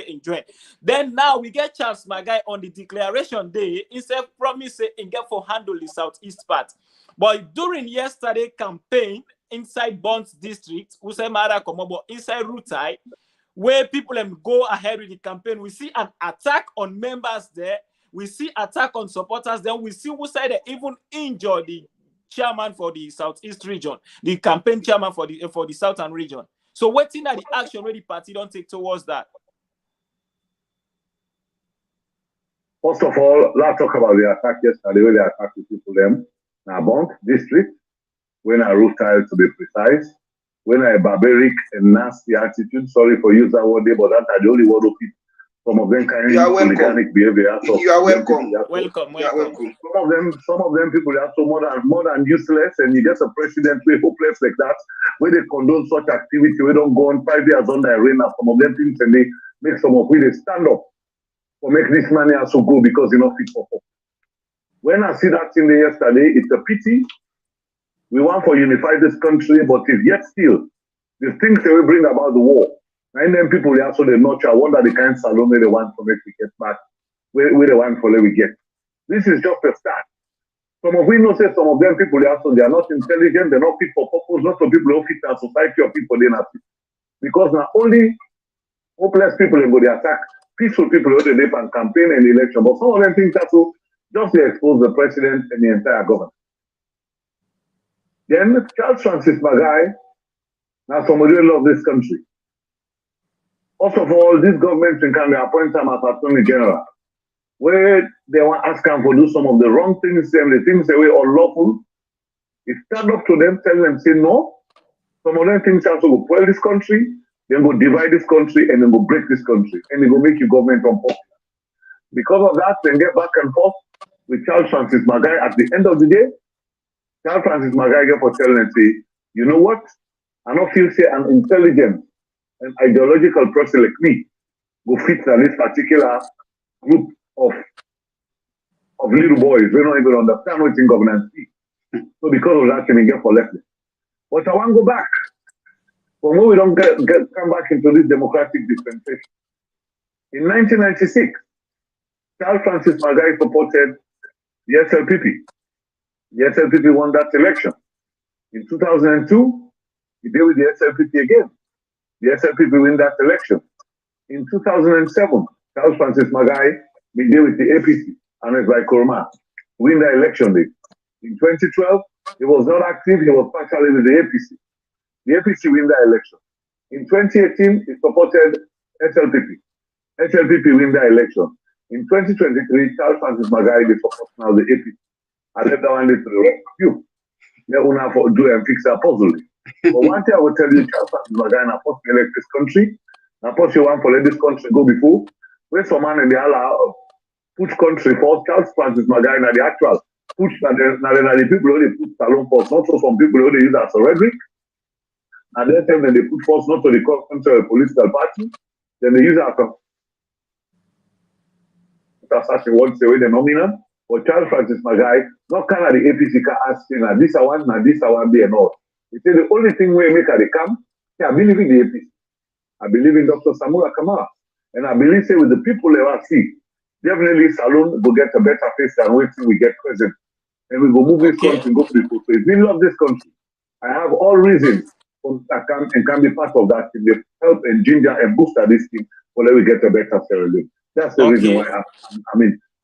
enjoy. Then now we get Charles Magai on the declaration day. Instead promise inga for handle the southeast part. But during yesterday campaign inside Bonds district, inside Rutai, where people go ahead with the campaign, we see an attack on members there. We see attack on supporters. Then we see who side they even injure the chairman for the southeast region, the campaign chairman for the southern region. So waiting at the action where the party don't take towards that. First of all, let's talk about the attack yesterday, where they attacked the people them. Bond district, when I Rutai to be precise, when I barbaric and nasty attitude, sorry for using that word, but that's the only word of it. Some of them carrying organic behavior. So you are welcome. Welcome. Some of them people are so more than useless, and you get a president who hopeless like that, where they condone such activity, we don't go on 5 years on the arena. Some of them things and they make some of they stand up or make this money also go because you're not fit for purpose. When I see that thing there yesterday, it's a pity. We want to unify this country, but if yet still, the things that we bring about the war, and then people they also they nurture, wonder the kind of salon they want to make we get back, where they want for let we get. This is just a start. Some of we know say some of them people they also they are not intelligent, they're not fit for purpose, not some people who fit in society or people they not fit. Because not only hopeless people they go they attack peaceful people who they live and campaign and election, but some of them think that's so just to expose the president and the entire government. Then Charles Francis Magai, now somebody who love this country. First of all, this government can appoint him as Attorney General, where they want to ask him to do some of the wrong things, and the things that were unlawful. He stand up to them, tell them, say no. Some of them things also go spoil this country, then go divide this country, and then go break this country, and they go make your government unpopular. Because of that, then get back and forth with Charles Francis Magai. At the end of the day, Charles Francis Magai get for telling and say, you know what? I don't feel say an intelligent and ideological person like me go fit in this particular group of little boys. They don't even understand what in governance is. So because of that, they get for left. But I want to go back. From when we don't come back into this democratic dispensation. In 1996, Charles Francis Magai supported the SLPP. The SLPP won that election. In 2002, he did with the SLPP again. The SLPP win that election. In 2007, Charles Francis Magai did with the APC, and it's like Kurma, win the election day. In 2012, he was not active, he was partially with the APC. The APC win the election. In 2018, he supported SLPP. SLPP win the election. In 2023, Charles Francis Magai is supporting now the APC. I left that one to the rest of you. They will now do and fix our puzzle. But one thing I will tell you, Charles Francis Magai, and I first elect this country, and I first you want to let this country go before, where some man in the Allah push country first, Charles Francis Magai, and the actual push, and the people who they put Salon first, not so some people who they use as a rhetoric, and then tell them they put first not to the country or political party, then they use it as a assassin once the way they nominate. But Charles Francis Magai, not kind of the APC can ask him, now this I want be and all. He said the only thing we make at the camp, I believe in the APC. I believe in Dr. Samura Kamara. And I believe say with the people they will see, definitely Salon will get a better face than waiting we get president. And we will move this country and go to the people. So if we love this country, I have all reasons and can be part of that team. They help and ginger and boost this team so that we get a better Sierra Leone. That's the reason why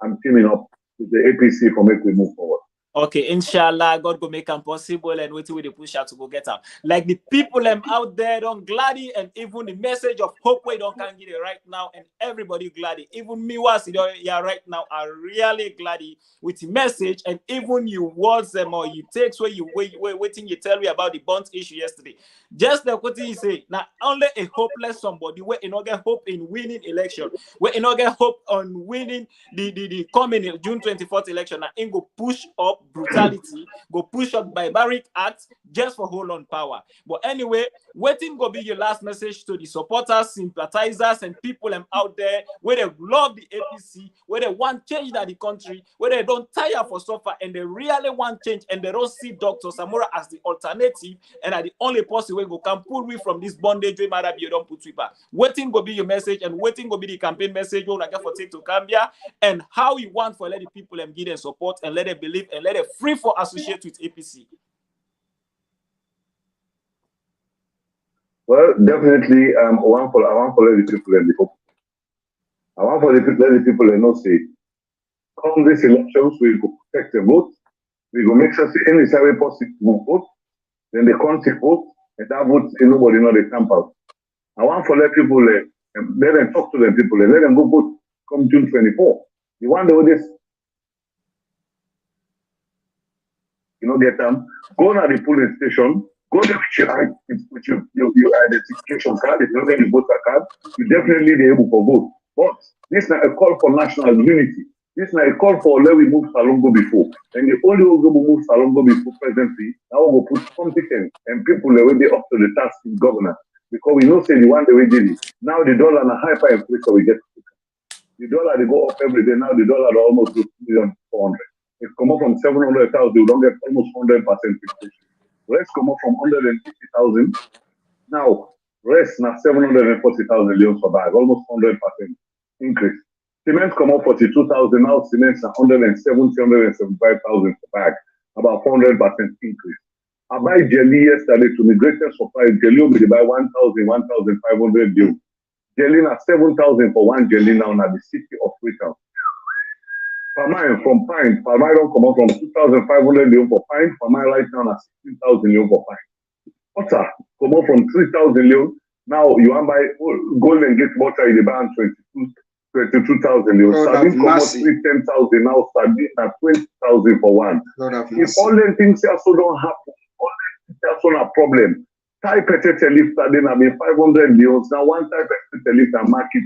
I'm teaming up with the APC for make we move forward. Okay, inshallah, God go make them possible and wait till we push out to go get them. Like the people out there don't gladdy, and even the message of hope we don't can get it right now, and everybody gladdy. Even me was right now are really gladdy with the message, and even you words them or you takes where you waiting you tell me about the bonds issue yesterday. Just like what you say, now only a hopeless somebody where you not get hope in winning election, where you not get hope on winning the coming June 24th election, and go push up brutality, go push up barbaric acts just for hold on power. But anyway, waiting go be your last message to the supporters, sympathizers, and people out there where they love the APC, where they want change in the country, where they don't tire for suffer, and they really want change, and they don't see Dr. Samora as the alternative, and are the only person where go can pull we from this bondage we might you don't put sweeper. Waiting go be your message, and waiting go be the campaign message you get for take to Gambia, and how you want for let the people give them support and let them believe and let it free for associate with APC. Well, definitely, I want for let the people and the hope. I want for let the people and not say, come these elections, we go protect the vote, we go make sure any survey possible vote, then the country vote, and that vote nobody know they camp out. I want for let people let them talk to them people and let them go vote come June 24. You wonder what this. Get them, go to the polling station, go there with your identification card. If you don't get the voter card, you definitely be able to vote. But this is not a call for national unity. This is not a call for let we move Salongo before. And the only way we move Salongo before presently, now we will put competence and people that will be up to the task in governance. Because we know say the one that we did it. Now the dollar and a hyperinflation we get. The dollar they go up every day. Now the dollar are almost 2,400,000. If come up from 700,000, you don't get almost 100% inflation. Rest come up from 150,000. Now, rest now 740,000 leons per bag, almost 100% increase. Cement come up 42,000, now cement is 175,000 per bag, about 400% increase. I buy jelly yesterday to my greatest surprise. Jelly will be buy 1,500 leons. Jelly now 7,000 for one jelly now in the city of Freetown. Palmine from Pine, Palmine don't come out from 2,500 leon for Pine, Palmine right now at 16,000 leon for Pine. Butter come out from 3,000 leon. Now you want buy Golden Gate butter in the band 22,000 leon. Sardine come out 10,000 now. Sardine at 20,000 for one. If all them things also don't happen, all them things also not a problem. Type a lift then I mean 500 leons. Now one type a lift and market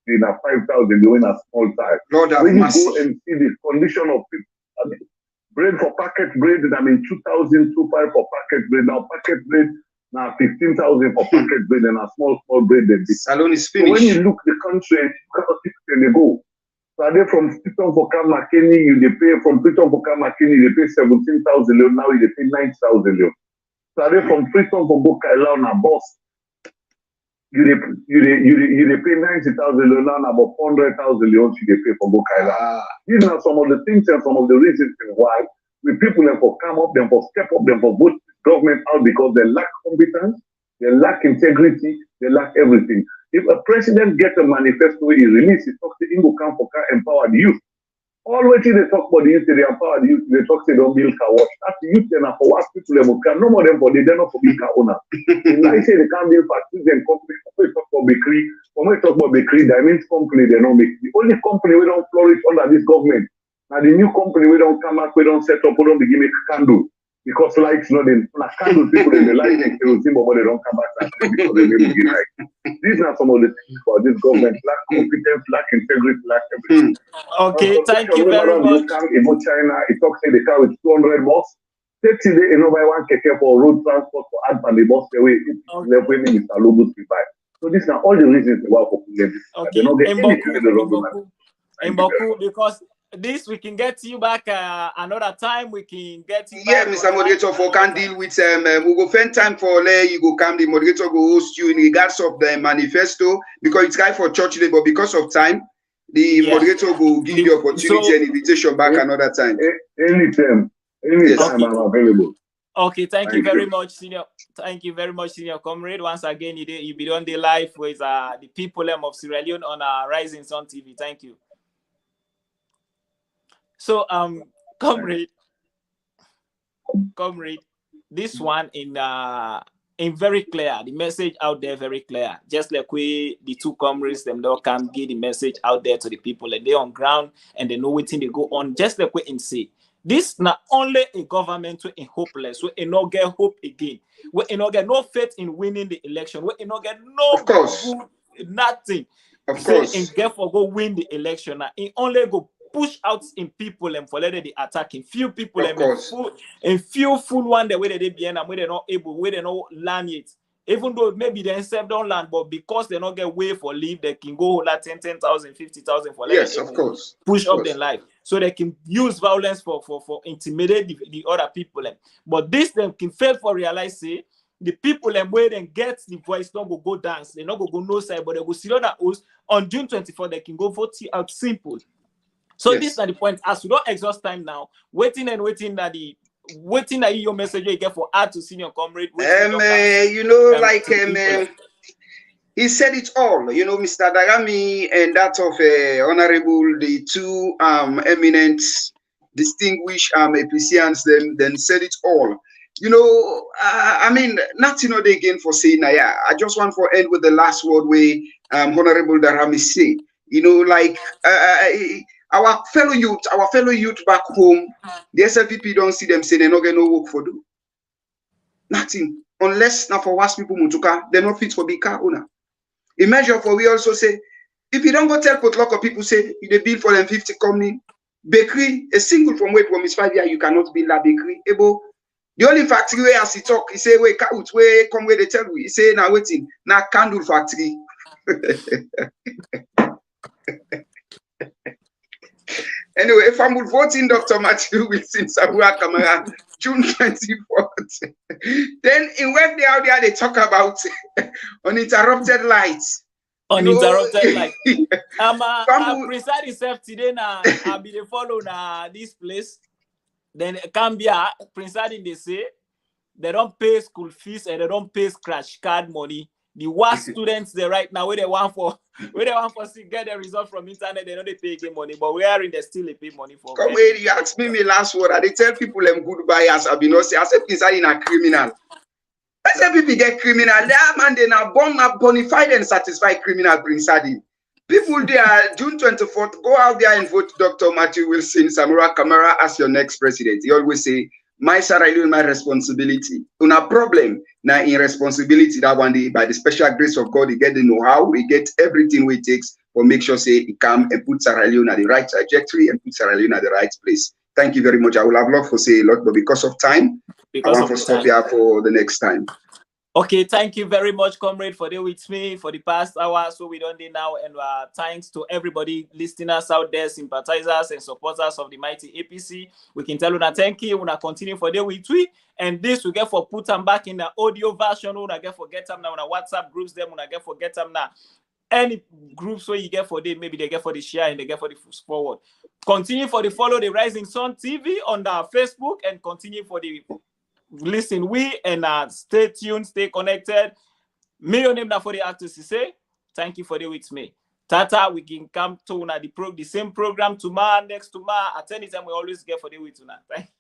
in a 5,000 doing a small type. When you go and see the condition of people, I mean, bread for packet bread, I mean 2,000 for packet bread. Now packet bread now 15,000 for packet bread and a small bread. Salon is finished. So when you look the country, they go. So they from Freetown for Kamakeni, you they pay from Freetown for Kamakeni, they pay 17,000 leon. Now they pay 9,000 leon. So they from Freetown for Bokaila on a bus. You pay 90,000 leon now about 400,000 leons you pay for Bokaila. These are some of the things and some of the reasons why we people them for come up, them for step up, them for vote government out because they lack competence, they lack integrity, they lack everything. If a president gets a manifesto he releases, he talks to Ingo Camp for empower the youth. Always they talk about the youth, they empower the youth, they talk they don't build car wash. That's the youth then for what people them can no more them for they don't for build car owner. Like say they can't build factories and companies. When we talk about bakery, that means company they don't make. The only company we don't flourish under this government. Now the new company we don't come back, we don't set up, we don't begin make candle. Because lights not in candle people in the light and kerosene, but they don't come back because they begin like. These are some of the things about this government: lack competence, lack integrity, lack everything. Okay, thank you very much. About China, it talks in the car with 200 bucks. 30 days, nobody want keke for road transport for add and the bus away. They're waiting Mr. Lobos to buy. So these are all the reasons why for them. They don't get anything in the government. Because this we can get you back another time. We can get you back. Yeah, Mr. Moderator, for can deal with we go spend time for you go come. The moderator go host you in regards of the manifesto because it's time for church today, but because of time, the moderator will give you the opportunity and invitation back another time. Anytime I'm available. Okay, thank you very much, senior. Thank you very much, senior comrade. Once again, you be on the live with the people of Sierra Leone on Rising Sun TV. Thank you. So, comrade, this one in very clear. The message out there very clear. Just like the two comrades, them don't can get the message out there to the people, and they on ground and they know what thing they go on. Just like we in say. This not only a government we in hopeless, we not get hope again. We not get no faith in winning the election. We not get no good, nothing. Of course. And get for go win the election. Now it only go push out in people and for let the attacking few people and few full one the way they be and where they not able, where they not land yet. Even though maybe they themselves don't land, but because they not get way for leave, they can go hold that 10,000, 50,000 for yes, of course. Push up their life. So they can use violence for intimidate the other people. But this them can fail for realize say the people where they get the voice not go dance, they not go no side, but they go sit on that host on June 24, they can go vote out simple. So yes. This is the point. As we don't exhaust time now, waiting that your message you get for add to senior comrade. He said it all, Mr. Dagami and that of Honorable, the two eminent, distinguished APCians, then said it all. Nothing again for saying, I just want to end with the last word where Honorable Darami say, our fellow youth back home, the SLPP don't see them say they're not going to work for do. Nothing. Unless now for was people mutuka, they're not fit for big car owner. A measure for we also say, if you don't go tell potluck of people say they bill for them 50 company, bakery, a single from where promise 5 years, you cannot build a bakery. Ebo, the only factory where as he talk, he say, wait, where come where they tell we. He say, now waiting, now candle factory. Anyway, if I'm voting Dr. Matthew Wilson Samura Kamara, June 24th, then in web they out there they talk about uninterrupted lights. Uninterrupted light. Preside himself today now. I'll be the follow now this place. Then Cambia, Preside they say they don't pay school fees and they don't pay scratch card money. The worst students they right now where they want for get the result from internet, they know they pay again money, but we are in the still they pay money for. Come here, you ask me last word. I tell people them goodbye as I say Inside in a criminal. I say people get criminal. That man they now bonafide and satisfied criminal Inside. People there June 24th, go out there and vote Dr. Matthew Wilson Samura Kamara as your next president. He always say, my Sierra Leone, my responsibility. Una problem now in responsibility that one day by the special grace of God, he get the know-how, he get everything we takes for make sure say he come and put Sierra Leone at the right trajectory and put Sierra Leone at the right place. Thank you very much. I would have loved to say a lot, but because of time, I want to stop here for the next time. Okay, thank you very much, comrade, for being with me for the past hour. So we don't do now, and thanks to everybody, listeners out there, sympathizers and supporters of the mighty APC. We can tell you that thank you. We'll continue for day with we, and this we get for put them back in the audio version. We'll get for get them now on our WhatsApp groups. Them we'll get for get them now. Any groups where you get for day, maybe they get for the share and they get for the forward. Continue for the follow the Rising Sun TV on the Facebook and continue for the listen we and stay tuned, stay connected. Me your name now for the actors to say thank you for the with me. Tata, we can come to the same program tomorrow, next tomorrow at any time we always get for the with tonight. Thank you.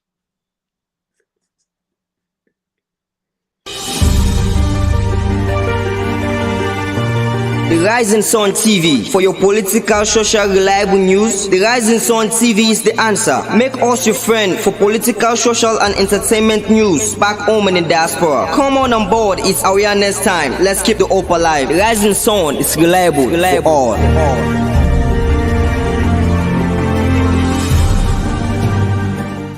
The Rising Sun TV. For your political, social, reliable news, The Rising Sun TV is the answer. Make us your friend for political, social, and entertainment news back home in the diaspora. Come on board, it's awareness time. Let's keep the hope alive. The Rising Sun is reliable for all.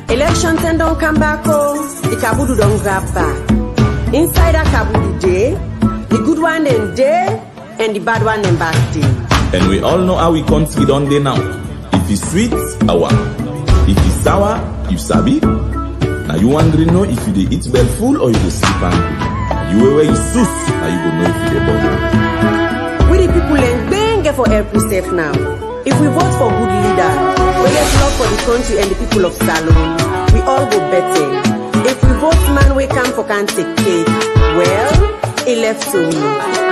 Elections and don't come back home, the Kabudu don't grab back. Inside a Kabudu day, the good one and day, and the bad one and back day. And we all know how we country done day now. If it's sweet, awa. If it's sour, you sabi. Now you wondering know if you dey eat bell full or you dey sleep hungry. You where you sus, now you go know if you dey body. We the people and bang for every step now. If we vote for good leaders, we get love for the country and the people of Salone, we all go better. If we vote man we come for can take cake, well, it left to me.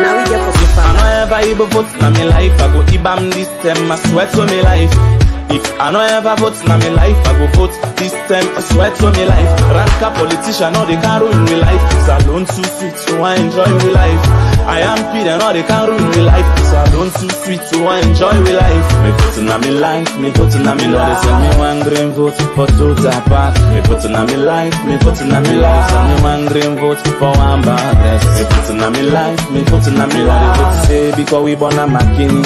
Now we get for the I know ever even vote na me life, I go ibam this time, I swear to me life. If I know ever vote na me life, I go vote this time, I swear to me life. Ranka politician, no they can't ruin me life. Salon too sweet, so I enjoy me life. I am Peter, no they can't ruin me life. Salon too sweet, so I enjoy me life. Me vote na me life, me vote na me life. Send me one green vote for two tapas. Me vote na me life, me vote na me life. Send me one green vote for one bag. Me vote na me life, me vote na me life. Vote say because we born a McKinney.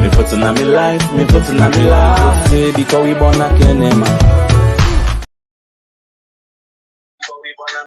Me vote na me life, me vote na me life. Say because we born a Kenema.